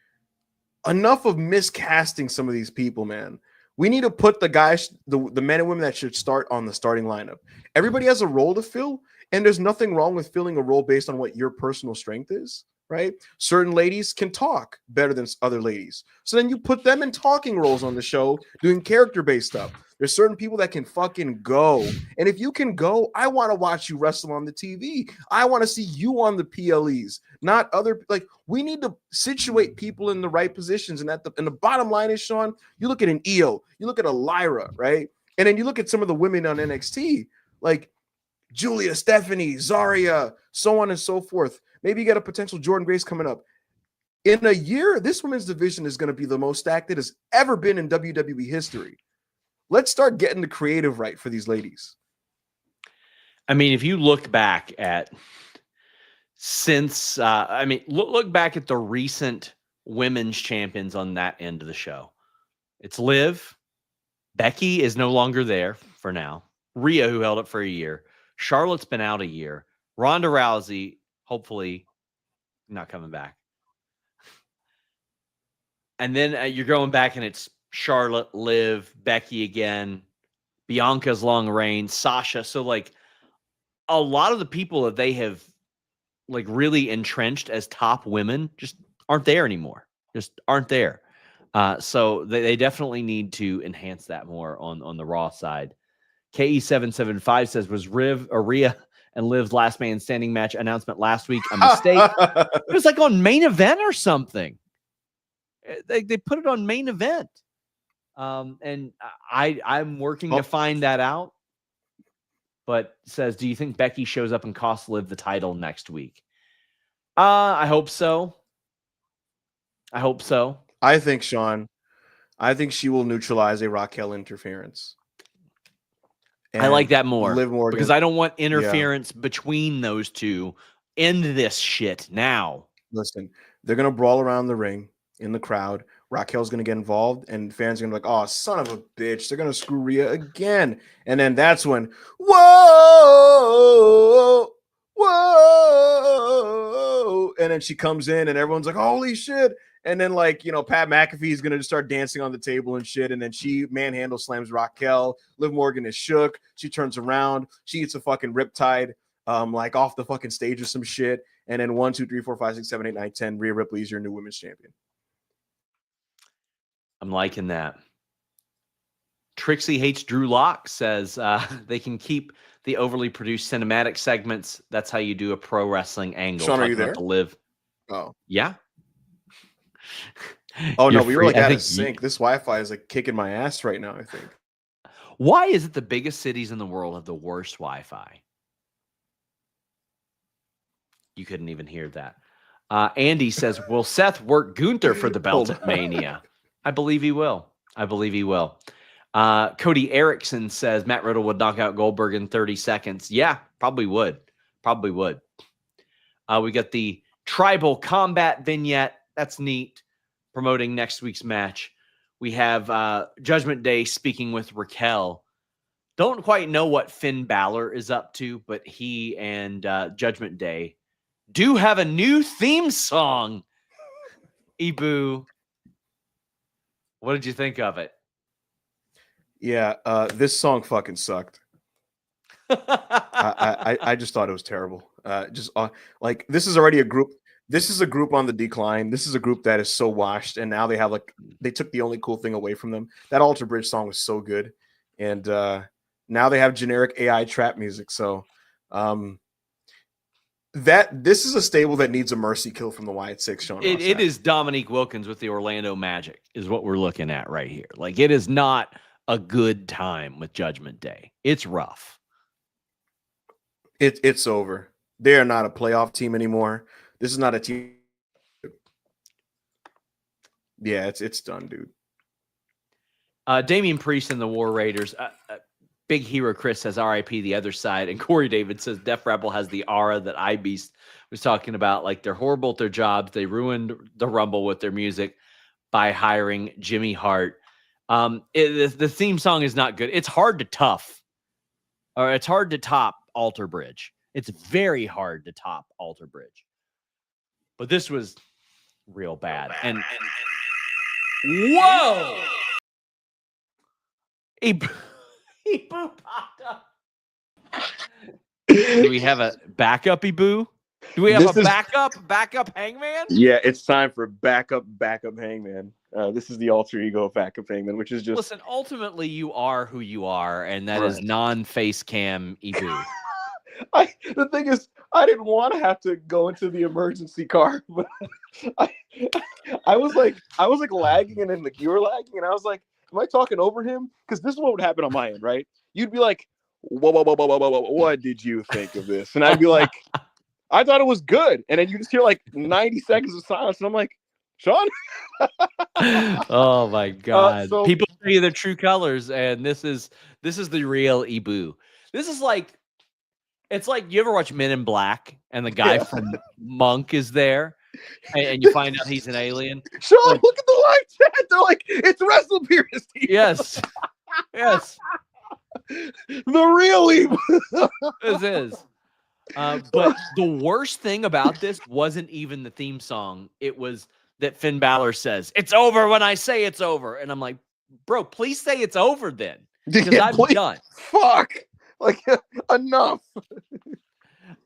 enough of miscasting some of these people, man. We need to put the guys, the men and women that should start on the starting lineup. Everybody has a role to fill, and there's nothing wrong with filling a role based on what your personal strength is. Right? Certain ladies can talk better than other ladies. So then you put them in talking roles on the show, doing character-based stuff. There's certain people that can fucking go. And if you can go, I want to watch you wrestle on the TV. I want to see you on the PLEs, not other. Like, we need to situate people in the right positions. And the bottom line is, Sean, you look at an Io, you look at a Lyra, right? And then you look at some of the women on NXT, like Julia, Stephanie, Zarya, so on and so forth. Maybe you get a potential Jordan Grace coming up. In a year, this women's division is going to be the most stacked it has ever been in WWE history. Let's start getting the creative right for these ladies. I mean, if you look back at look back at the recent women's champions on that end of the show. It's Liv. Becky is no longer there for now. Rhea, who held it for a year. Charlotte's been out a year. Ronda Rousey, hopefully not coming back. And then you're going back and it's Charlotte, Liv, Becky again, Bianca's long reign, Sasha. So like a lot of the people that they have like really entrenched as top women just aren't there anymore. Just aren't there. So they definitely need to enhance that more on the Raw side. KE775 says, was Rhea and Liv's last man standing match announcement last week a mistake? It was like on Main Event or something. They put it on Main Event. And I'm working to find that out. But says, do you think Becky shows up and costs Liv the title next week? I hope so. I think, Sean, she will neutralize a Raquel interference. I like that more Liv Morgan, because I don't want interference between those two. End this shit now. Listen, they're going to brawl around the ring in the crowd. Raquel's going to get involved, and fans are going to be like, oh, son of a bitch. They're going to screw Rhea again. And then that's when, whoa. And then she comes in, and everyone's like, holy shit. And then, like, Pat McAfee is going to just start dancing on the table and shit. And then she manhandle slams Raquel. Liv Morgan is shook. She turns around. She gets a fucking riptide, like off the fucking stage or some shit. And then 1, 2, 3, 4, 5, 6, 7, 8, 9, 10. Rhea Ripley is your new women's champion. I'm liking that. Trixie Hates Drew Lock says they can keep the overly produced cinematic segments. That's how you do a pro wrestling angle. Sean, are you there? To Liv. Oh. Yeah. Oh, no, we were like out of sync. This Wi-Fi is like kicking my ass right now, I think. Why is it the biggest cities in the world have the worst Wi-Fi? You couldn't even hear that. Andy says, will Seth work Gunther for the belt at Mania? I believe he will. Cody Erickson says Matt Riddle would knock out Goldberg in 30 seconds. Yeah, probably would. We got the tribal combat vignette. That's neat. Promoting next week's match. We have Judgment Day speaking with Raquel. Don't quite know what Finn Balor is up to, but he and Judgment Day do have a new theme song. Ibou, what did you think of it? Yeah, this song fucking sucked. I just thought it was terrible. Like, this is already a group. This is a group on the decline. This is a group that is so washed, and now they took the only cool thing away from them. That Alter Bridge song was so good, and now they have generic AI trap music. So, This is a stable that needs a mercy kill from the Wyatt Six. Sean Ross It Sapp. is Dominique Wilkins with the Orlando Magic is what we're looking at right here. Like, it is not a good time with Judgment Day. It's rough. It's over. They are not a playoff team anymore. This is not a team. Yeah, it's done, dude. Damian Priest and the War Raiders. Big Hero Chris says RIP the other side. And Corey David says Def Rebel has the aura that iBeast was talking about. Like, they're horrible at their jobs. They ruined the Rumble with their music by hiring Jimmy Hart. The theme song is not good. It's hard to top Alter Bridge. It's very hard to top Alter Bridge. But this was real bad. And whoa! Ibou popped up. Do we have a backup Ibou? Do we have backup Hangman? Yeah, it's time for backup Hangman. This is the alter ego of backup Hangman, which is just... Listen, ultimately you are who you are, and that is non-face cam Ibou. The thing is, I didn't want to have to go into the emergency car, but I was like lagging, and then you were lagging, and I was like, am I talking over him? Because this is what would happen on my end, right? You'd be like, whoa, what did you think of this? And I'd be like, I thought it was good. And then you just hear like 90 seconds of silence, and I'm like, Sean? Oh my God. People see their true colors, and this is the real Ibou. This is like, it's like, you ever watch Men in Black and the guy from Monk is there and you find out he's an alien? Sean, look at the live chat. They're like, it's WrestlePedia, Steve. Yes. The real Ibou. This is. But the worst thing about this wasn't even the theme song. It was that Finn Balor says, "It's over when I say it's over." And I'm like, bro, please say it's over then. Because I'm done. Fuck. Like, enough.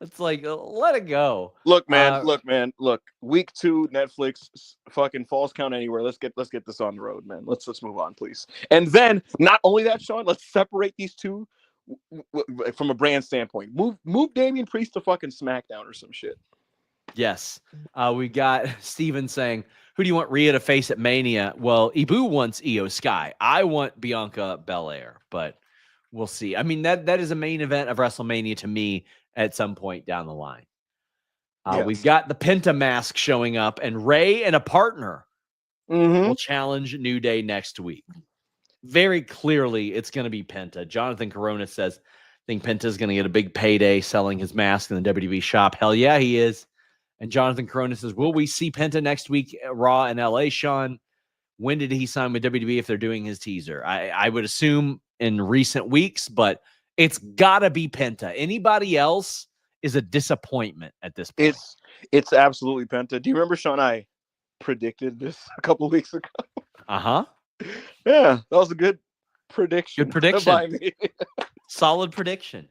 It's like, let it go. Look, man. Look. Week 2, Netflix, fucking Falls Count Anywhere. Let's get this on the road, man. Let's move on, please. And then, not only that, Sean, let's separate these two from a brand standpoint. Move Damian Priest to fucking SmackDown or some shit. Yes. We got Steven saying, who do you want Rhea to face at Mania? Well, Ibou wants Io Sky. I want Bianca Belair, but we'll see. I mean, that is a main event of WrestleMania to me at some point down the line. We've got the Penta mask showing up, and Ray and a partner will challenge New Day next week. Very clearly, it's going to be Penta. Jonathan Corona says, I think Penta's going to get a big payday selling his mask in the WWE shop. Hell yeah, he is. And Jonathan Corona says, will we see Penta next week at Raw in LA, Sean? When did he sign with WWE if they're doing his teaser? I would assume in recent weeks, but it's got to be Penta. Anybody else is a disappointment at this point. It's absolutely Penta. Do you remember, Sean, I predicted this a couple of weeks ago? Uh-huh. Yeah, that was a good prediction. Good prediction. By me. Solid prediction.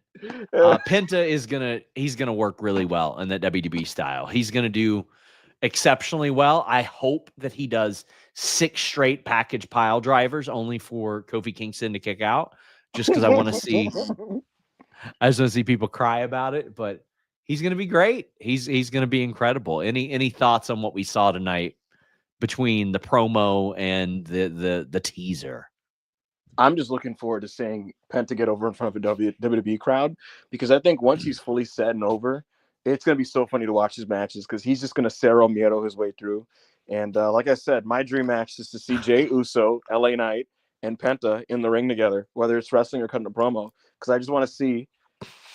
Penta he's gonna work really well in that WWE style. He's gonna do exceptionally well. I hope that he does 6 straight package pile drivers only for Kofi Kingston to kick out, just because I want to see people cry about it. But he's gonna be great. He's gonna be incredible. Any thoughts on what we saw tonight between the promo and the teaser? I'm just looking forward to seeing Penta get over in front of a WWE crowd, because I think once he's fully set and over, it's going to be so funny to watch his matches, because he's just going to Cero Miedo his way through. And like I said, my dream match is to see Jey Uso, LA Knight, and Penta in the ring together, whether it's wrestling or cutting a promo, because I just want to see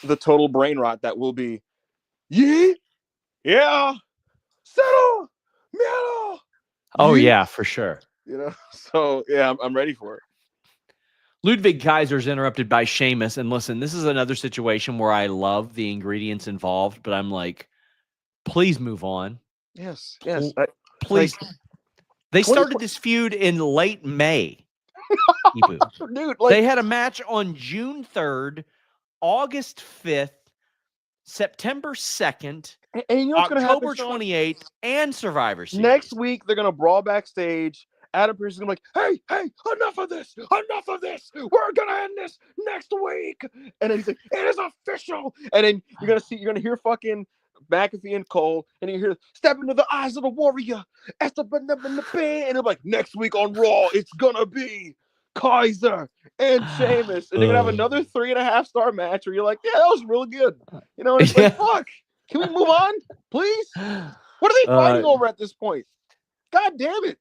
the total brain rot that will be, yeah, Cero Miedo. Oh, yeah, for sure. You know, so yeah, I'm ready for it. Ludwig Kaiser's interrupted by Sheamus. And listen, this is another situation where I love the ingredients involved, but I'm like, please move on. Yes. Please. They started this feud in late May. Dude, they had a match on June 3rd, August 5th, September 2nd, and you know what's October gonna happen, 28th, and Survivor Series. Next week, they're going to brawl backstage. Adam Pearce is going to be like, hey, enough of this. We're going to end this next week. And then he's like, it is official. And then you're going to hear fucking McAfee and Cole, and you hear "Step into the eyes of the warrior," and they're like, next week on Raw, it's gonna be Kaiser and Sheamus, and they're gonna have another 3.5-star match where you're like, yeah, that was really good. You know, and it's like, fuck, can we move on, please? What are they fighting over at this point? God damn it.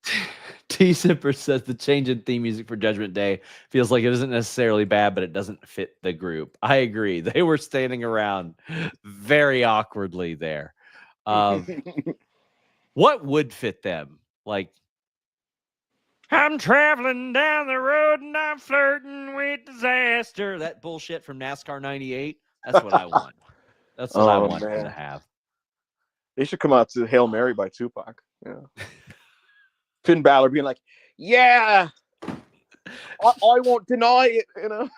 T Zipper says the change in theme music for Judgment Day feels like it isn't necessarily bad, but it doesn't fit the group. I agree. They were standing around very awkwardly there. What would fit them? Like, I'm traveling down the road and I'm flirting with disaster. That bullshit from NASCAR 98. That's what I want. That's what I want them to have. They should come out to Hail Mary by Tupac. Yeah. Finn Balor being like, yeah, I won't deny it, you know.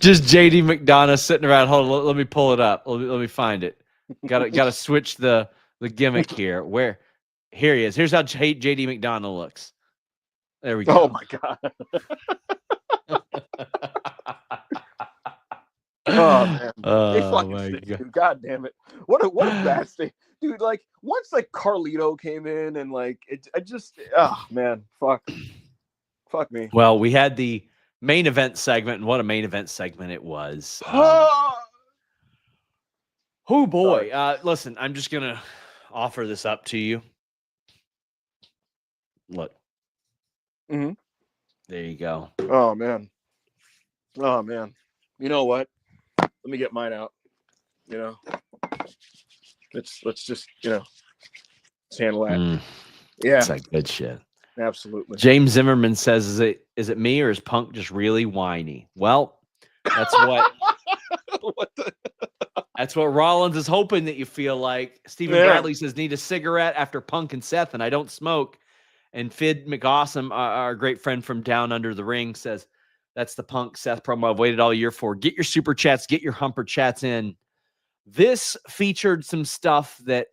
Just JD McDonough sitting around. Hold on, let me pull it up. Let me find it. Gotta switch the gimmick here. Here he is. Here's how JD McDonough looks. There we go. Oh my god. Oh man. They fucking stink, dude. God damn it. What a bad state. Dude, like once like Carlito came in and like man, fuck me. Well, we had the main event segment, and what a main event segment it was. Oh boy. Listen, I'm just gonna offer this up to you. Look. Mm-hmm. There you go. Oh man. You know what? Let me get mine out. You know. Let's just, you know, let's handle that. Yeah. It's like good shit. Absolutely. James Zimmerman says, is it me or is Punk just really whiny? Well, that's what that's what Rollins is hoping that you feel like. Stephen Bradley says, need a cigarette after Punk and Seth, and I don't smoke. And Fid McAwesome, our great friend from Down Under the Ring, says, that's the Punk Seth promo I've waited all year for. Get your super chats, get your humper chats in. This featured some stuff that,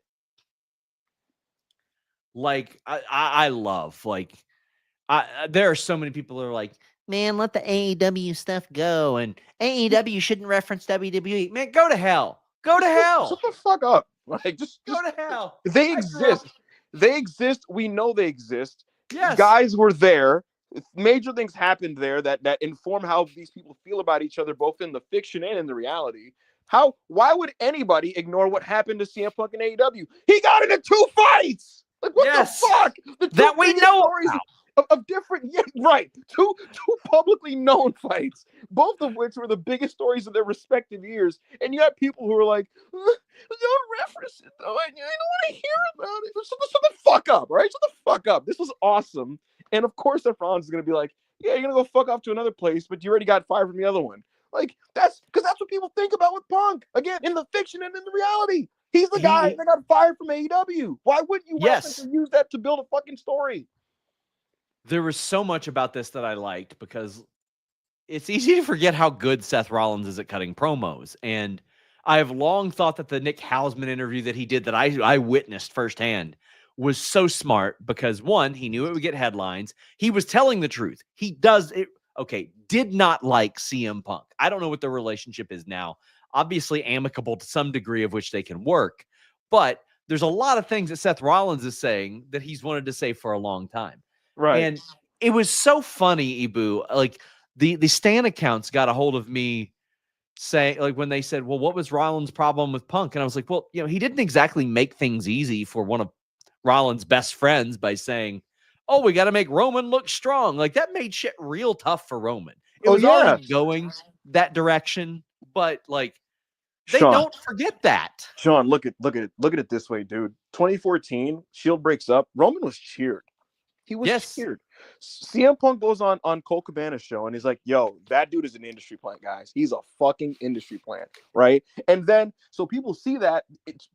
like, I love. Like, there are so many people that are like, man, let the AEW stuff go, and AEW shouldn't reference WWE. Man, go to hell. Go to hell. Shut the fuck up. Like, just go to hell. They exist. They exist. We know they exist. Yes. Guys were there. Major things happened there that inform how these people feel about each other, both in the fiction and in the reality. Why would anybody ignore what happened to CM Punk and AEW? He got into 2 fights. Like, what the fuck? That we know of different, yeah, right. Two publicly known fights, both of which were the biggest stories of their respective years. And you have people who are like, don't reference it though. I don't want to hear about it. Shut the fuck up, right? Shut the fuck up. This was awesome. And of course, Seth Rollins is gonna be like, yeah, you're gonna go fuck off to another place, but you already got fired from the other one. Like, that's what people think about with Punk. Again, in the fiction and in the reality. He's the guy that got fired from AEW. Why wouldn't you reference and use that to build a fucking story? There was so much about this that I liked because it's easy to forget how good Seth Rollins is at cutting promos. And I have long thought that the Nick Hausman interview that he did that I witnessed firsthand was so smart because, one, he knew it would get headlines. He was telling the truth. He does it. Okay, did not like CM Punk. I don't know what their relationship is now. Obviously amicable to some degree of which they can work. But there's a lot of things that Seth Rollins is saying that he's wanted to say for a long time. Right. And it was so funny, Ibou. Like, the Stan accounts got a hold of me saying, like, when they said, well, what was Rollins' problem with Punk? And I was like, well, you know, he didn't exactly make things easy for one of Rollins' best friends by saying, oh, we got to make Roman look strong. Like, that made shit real tough for Roman. It was already going that direction, but like, they don't forget that. Sean, look at it this way, dude. 2014, Shield breaks up. Roman was cheered. He was cheered. CM Punk goes on Cole Cabana's show and he's like, yo, that dude is an industry plant, guys. He's a fucking industry plant, right? And then, so people see that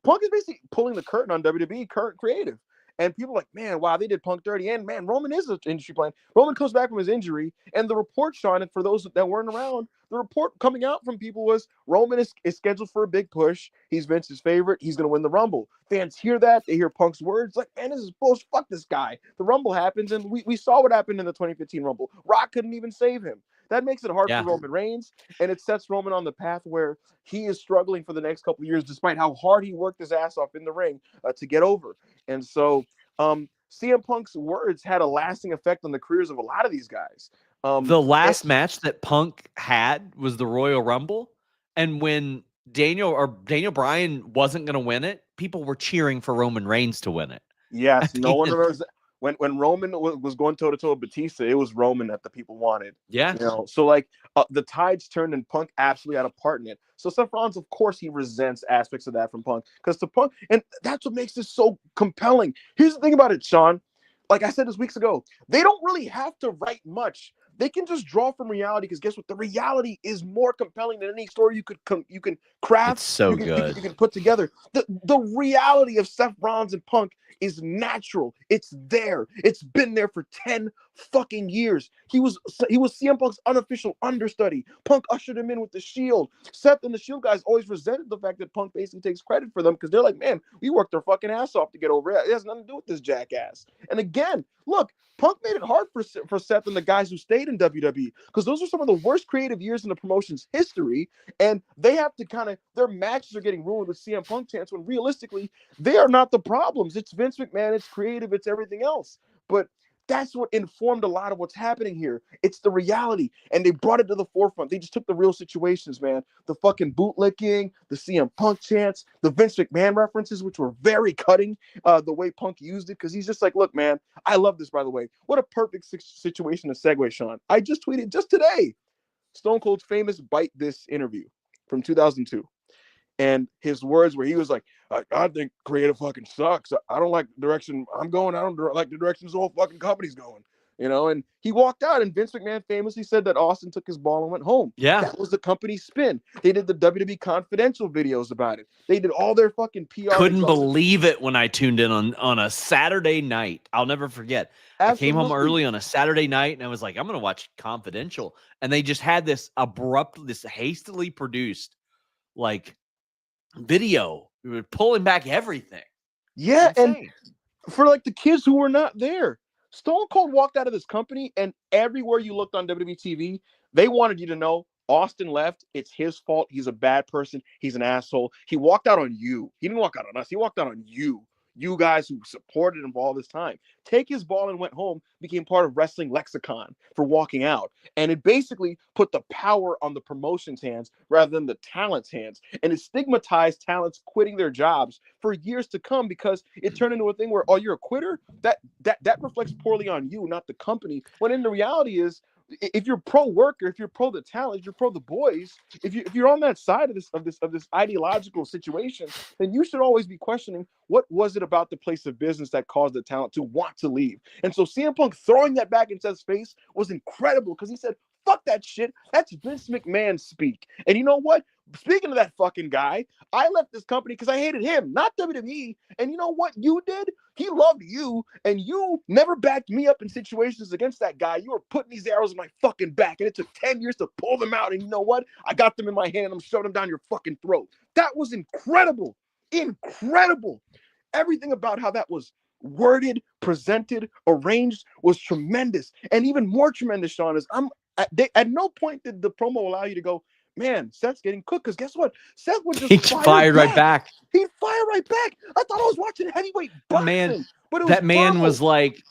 Punk is basically pulling the curtain on WWE current creative. And people are like, man, wow, they did Punk dirty. And man, Roman is an industry plant. Roman comes back from his injury. And the report, Sean, and for those that weren't around, the report coming out from people was Roman is scheduled for a big push. He's Vince's favorite. He's going to win the Rumble. Fans hear that. They hear Punk's words. Like, man, this is bullshit. Fuck this guy. The Rumble happens. And we saw what happened in the 2015 Rumble. Rock couldn't even save him. That makes it hard Yeah. for Roman Reigns, and it sets Roman on the path where he is struggling for the next couple of years, despite how hard he worked his ass off in the ring to get over. And so CM Punk's words had a lasting effect on the careers of a lot of these guys. The last match that Punk had was the Royal Rumble, and when Daniel Bryan wasn't going to win it, people were cheering for Roman Reigns to win it. Yes, no one remembers that. When Roman was going toe to toe with Batista, it was Roman that the people wanted. Yeah, So like the tides turned and Punk absolutely had a part in it. So Seth Rollins, of course, he resents aspects of that from Punk because to Punk, and that's what makes this so compelling. Here's the thing about it, Sean. Like I said this weeks ago, they don't really have to write much. They can just draw from reality because guess what? The reality is more compelling than any story you can craft. It's so good. You can put together. The reality of Seth Rollins and Punk is natural. It's there. It's been there for 10 fucking years. He was CM Punk's unofficial understudy. Punk ushered him in with the Shield. Seth and the Shield guys always resented the fact that Punk basically takes credit for them because they're like, man, we worked our fucking ass off to get over it. It has nothing to do with this jackass. And again, look, Punk made it hard for Seth and the guys who stayed in WWE because those are some of the worst creative years in the promotion's history, and they have to their matches are getting ruined with CM Punk chants when realistically they are not the problems. It's Vince McMahon, it's creative, it's everything else. But that's what informed a lot of what's happening here. It's the reality, and they brought it to the forefront. They just took the real situations, man. The fucking bootlicking, the CM Punk chants, the Vince McMahon references, which were very cutting, the way Punk used it, because he's just like, look, man, I love this, by the way. What a perfect situation to segue, Sean. I just tweeted just today, Stone Cold's famous Bite This interview from 2002. And his words where he was like, I think creative fucking sucks. I don't like the direction I'm going. I don't like the direction this whole fucking company's going. And he walked out, and Vince McMahon famously said that Austin took his ball and went home. Yeah. That was the company's spin. They did the WWE Confidential videos about it. They did all their fucking PR. Couldn't believe it when I tuned in on a Saturday night. I'll never forget. Absolutely. I came home early on a Saturday night, and I was like, I'm going to watch Confidential. And they just had this hastily produced, like, video. We were pulling back everything. Yeah, and for like the kids who were not there, Stone Cold walked out of this company, and everywhere you looked on WWE TV, they wanted you to know Austin left. It's his fault. He's a bad person. He's an asshole. He walked out on you. He didn't walk out on us. He walked out on you. You guys who supported him for all this time. Take his ball and went home, became part of wrestling lexicon for walking out. And it basically put the power on the promotion's hands rather than the talent's hands. And it stigmatized talents quitting their jobs for years to come because it turned into a thing where, oh, you're a quitter? That reflects poorly on you, not the company. When in the reality is, if you're pro worker, if you're pro the talent, if you're pro the boys, if you're on that side of this ideological situation, then you should always be questioning what was it about the place of business that caused the talent to want to leave. And so CM Punk throwing that back in Seth's face was incredible because he said, fuck that shit. That's Vince McMahon speak. And you know what? Speaking of that fucking guy, I left this company because I hated him, not WWE. And you know what you did? He loved you, and you never backed me up in situations against that guy. You were putting these arrows in my fucking back, and it took 10 years to pull them out. And you know what? I got them in my hand, and I'm shoving them down your fucking throat. That was incredible. Incredible. Everything about how that was worded, presented, arranged was tremendous. And even more tremendous, Sean, is at no point did the promo allow you to go, man, Seth's getting cooked. Because guess what? Seth would just fired right back. He'd fire right back. I thought I was watching heavyweight boxing. But that man was like,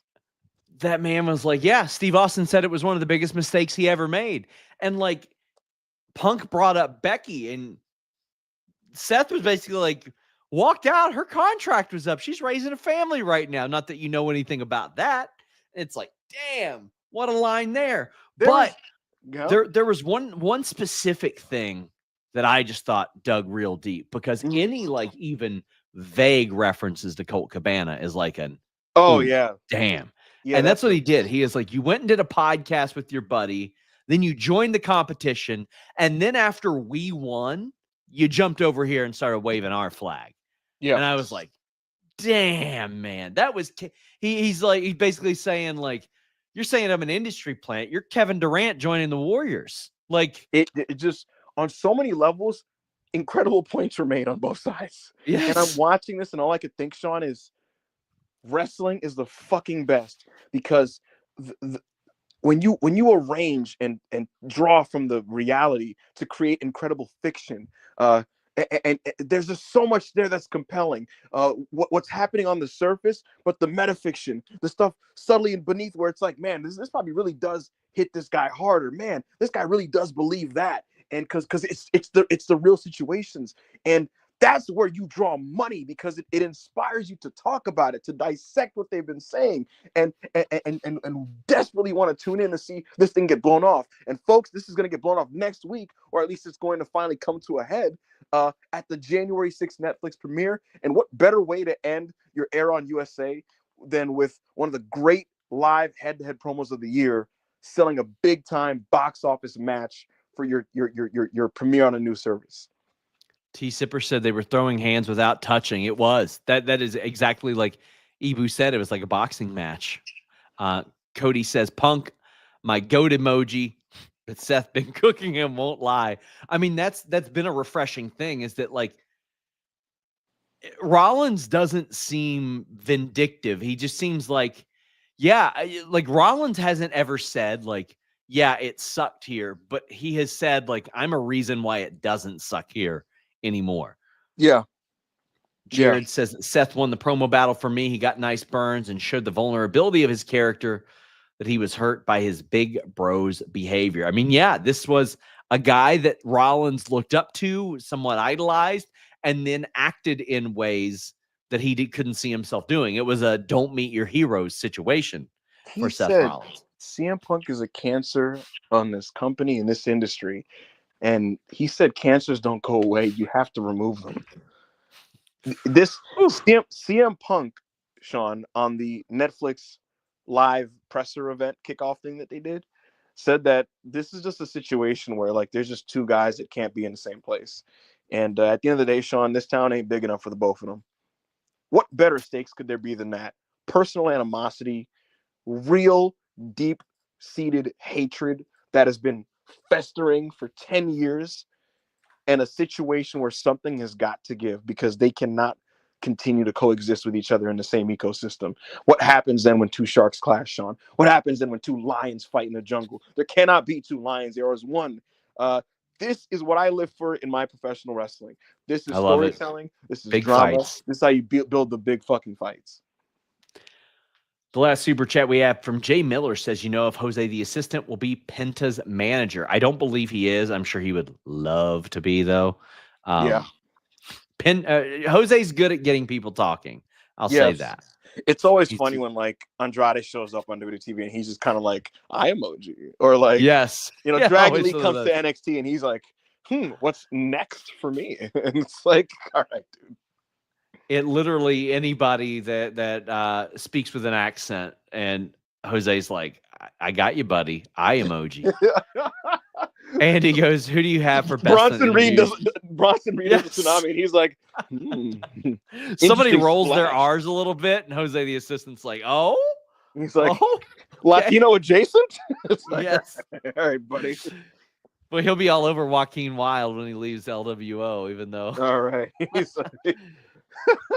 yeah, Steve Austin said it was one of the biggest mistakes he ever made. And like, Punk brought up Becky, and Seth was basically like, walked out. Her contract was up. She's raising a family right now. Not that you know anything about that. It's like, damn, what a line there. There was one specific thing that I just thought dug real deep because any like even vague references to Colt Cabana is like damn. Yeah, and that's what he did. He is like, you went and did a podcast with your buddy, then you joined the competition, and then after we won, you jumped over here and started waving our flag. Yeah. And I was like, damn, man, that was he's basically saying like, you're saying I'm an industry plant. You're Kevin Durant joining the Warriors. Like it just on so many levels, incredible points were made on both sides. Yes. And I'm watching this, and all I could think, Sean, is wrestling is the fucking best because when you arrange and draw from the reality to create incredible fiction, and there's just so much there that's compelling. What's happening on the surface, but the metafiction, the stuff subtly and beneath, where it's like, man, this probably really does hit this guy harder. Man, this guy really does believe that, and because it's the real situations, and that's where you draw money, because it inspires you to talk about it, to dissect what they've been saying, and desperately want to tune in to see this thing get blown off. And folks, this is going to get blown off next week, or at least it's going to finally come to a head at the January 6th Netflix premiere. And what better way to end your Air on USA than with one of the great live head-to-head promos of the year, selling a big-time box office match for your premiere on a new service. T Sipper said they were throwing hands without touching. It was. That is exactly like Ibou said. It was like a boxing match. Cody says, Punk, my goat emoji that Seth been cooking him won't lie. I mean, that's been a refreshing thing, is that like Rollins doesn't seem vindictive. He just seems like, yeah, like Rollins hasn't ever said like, yeah, it sucked here, but he has said like, I'm a reason why it doesn't suck here anymore. Yeah. Jared says Seth won the promo battle for me. He got nice burns and showed the vulnerability of his character, that he was hurt by his big bro's behavior. I mean, yeah, this was a guy that Rollins looked up to, somewhat idolized, and then acted in ways that he couldn't see himself doing. It was a don't meet your heroes situation for Seth Rollins. CM Punk is a cancer on this company, in this industry. And he said cancers don't go away. You have to remove them. This CM Punk, Sean, on the Netflix live presser event kickoff thing that they did, said that this is just a situation where like there's just two guys that can't be in the same place. And at the end of the day, Sean, this town ain't big enough for the both of them. What better stakes could there be than that? Personal animosity, real deep-seated hatred that has been festering for 10 years, and a situation where something has got to give, because they cannot continue to coexist with each other in the same ecosystem. What happens then when two sharks clash, Sean? What happens then when two lions fight in the jungle? There cannot be two lions. There is one. This is what I live for in my professional wrestling. This is storytelling. This is big drama. Fights. This is how you build the big fucking fights. The last super chat we have from Jay Miller says, you know, if Jose the assistant will be Penta's manager. I don't believe he is. I'm sure he would love to be, though. Yeah. Jose's good at getting people talking. I'll say that. It's always funny when like Andrade shows up on WWE and he's just kind of like, I emoji. Or like, yes, you know, Dragon Lee comes to NXT and he's like, what's next for me? And it's like, all right, dude. It literally, anybody that speaks with an accent, and Jose's like, I got you, buddy. I emoji. And he goes, who do you have for best? Bronson Reed does a tsunami, and he's like, somebody rolls their R's a little bit, and Jose the assistant's like, oh? He's like, Latino adjacent? It's like, yes. All right, buddy. Well, he'll be all over Joaquin Wilde when he leaves LWO, even though. All right. He's like...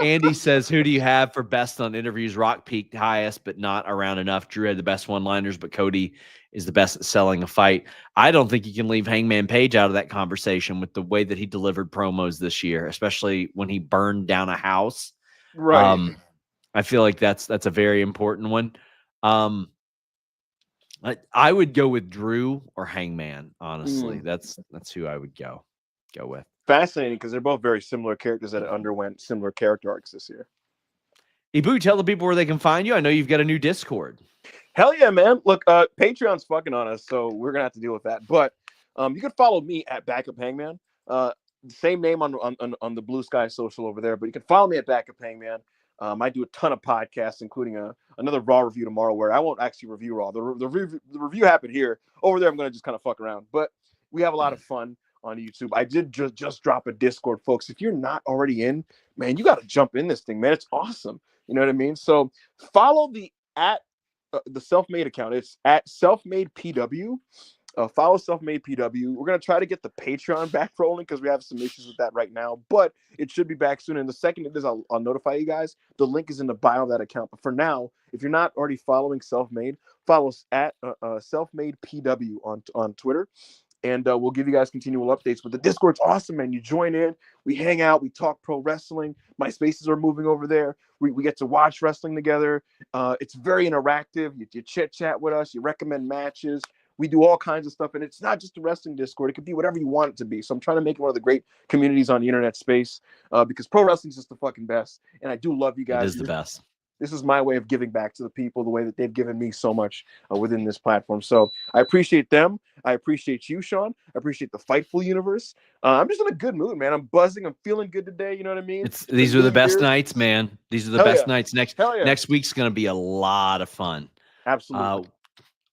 Andy says, who do you have for best on interviews? Rock peaked highest, but not around enough. Drew had the best one-liners, but Cody is the best at selling a fight. I don't think you can leave Hangman Page out of that conversation with the way that he delivered promos this year, especially when he burned down a house. Right. I feel like that's a very important one. I would go with Drew or Hangman, honestly. That's who I would go with. Fascinating, because they're both very similar characters that underwent similar character arcs this year. Ibou, tell the people where they can find you. I know you've got a new Discord. Hell yeah, man. Look, Patreon's fucking on us, so we're going to have to deal with that. But you can follow me at Backup Hangman. Same name on the Blue Sky social over there, but you can follow me at Backup Hangman. I do a ton of podcasts, including another Raw review tomorrow, where I won't actually review Raw. The review happened here. Over there, I'm going to just kind of fuck around. But we have a lot of fun on YouTube. I did just drop a Discord, folks. If you're not already in, man, you got to jump in this thing, man. It's awesome. You know what I mean? So follow the Selfmade account. It's at SelfmadePW. Follow Self-Made PW. We're going to try to get the Patreon back rolling because we have some issues with that right now, but it should be back soon. And the second it is, I'll notify you guys. The link is in the bio of that account. But for now, if you're not already following Self-Made, follow us at Self-Made PW on Twitter. And we'll give you guys continual updates. But the Discord's awesome, man. You join in, we hang out, we talk pro wrestling. My spaces are moving over there. We get to watch wrestling together. It's very interactive. You chit chat with us. You recommend matches. We do all kinds of stuff, and it's not just a wrestling Discord. It could be whatever you want it to be. So I'm trying to make it one of the great communities on the internet space because pro wrestling is just the fucking best. And I do love you guys. It is the best. This is my way of giving back to the people the way that they've given me so much within this platform. So I appreciate them. I appreciate you, Sean. I appreciate the Fightful universe. I'm just in a good mood, man. I'm buzzing. I'm feeling good today. You know what I mean? These are the best nights, man. These are the best nights. Next week's going to be a lot of fun. Absolutely.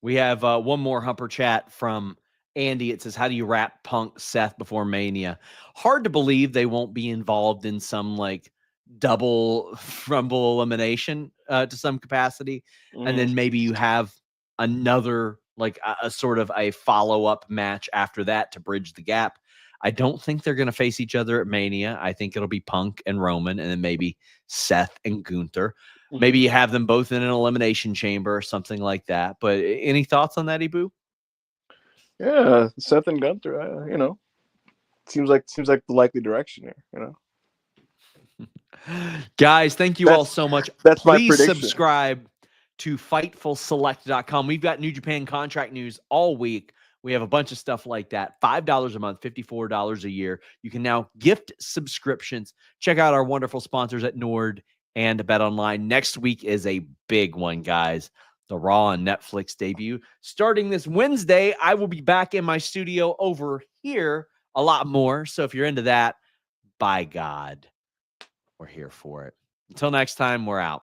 We have one more Humper chat from Andy. It says, how do you wrap Punk Seth before Mania? Hard to believe they won't be involved in some like double Rumble elimination to some capacity. And then maybe you have another like a sort of a follow-up match after that to bridge the gap. I don't think they're going to face each other at Mania. I think it'll be Punk and Roman, and then maybe Seth and Gunther. Maybe you have them both in an elimination chamber or something like that. But any thoughts on that, Ibou? Yeah, Seth and Gunther. You know, seems like the likely direction here. You know. Guys, thank you all so much. That's my Please prediction. subscribe to FightfulSelect.com. We've got New Japan contract news all week. We have a bunch of stuff like that. $5 a month, $54 a year. You can now gift subscriptions. Check out our wonderful sponsors at Nord and Bet Online. Next week is a big one, guys. The Raw on Netflix debut. Starting this Wednesday, I will be back in my studio over here a lot more. So if you're into that, by God, we're here for it. Until next time, we're out.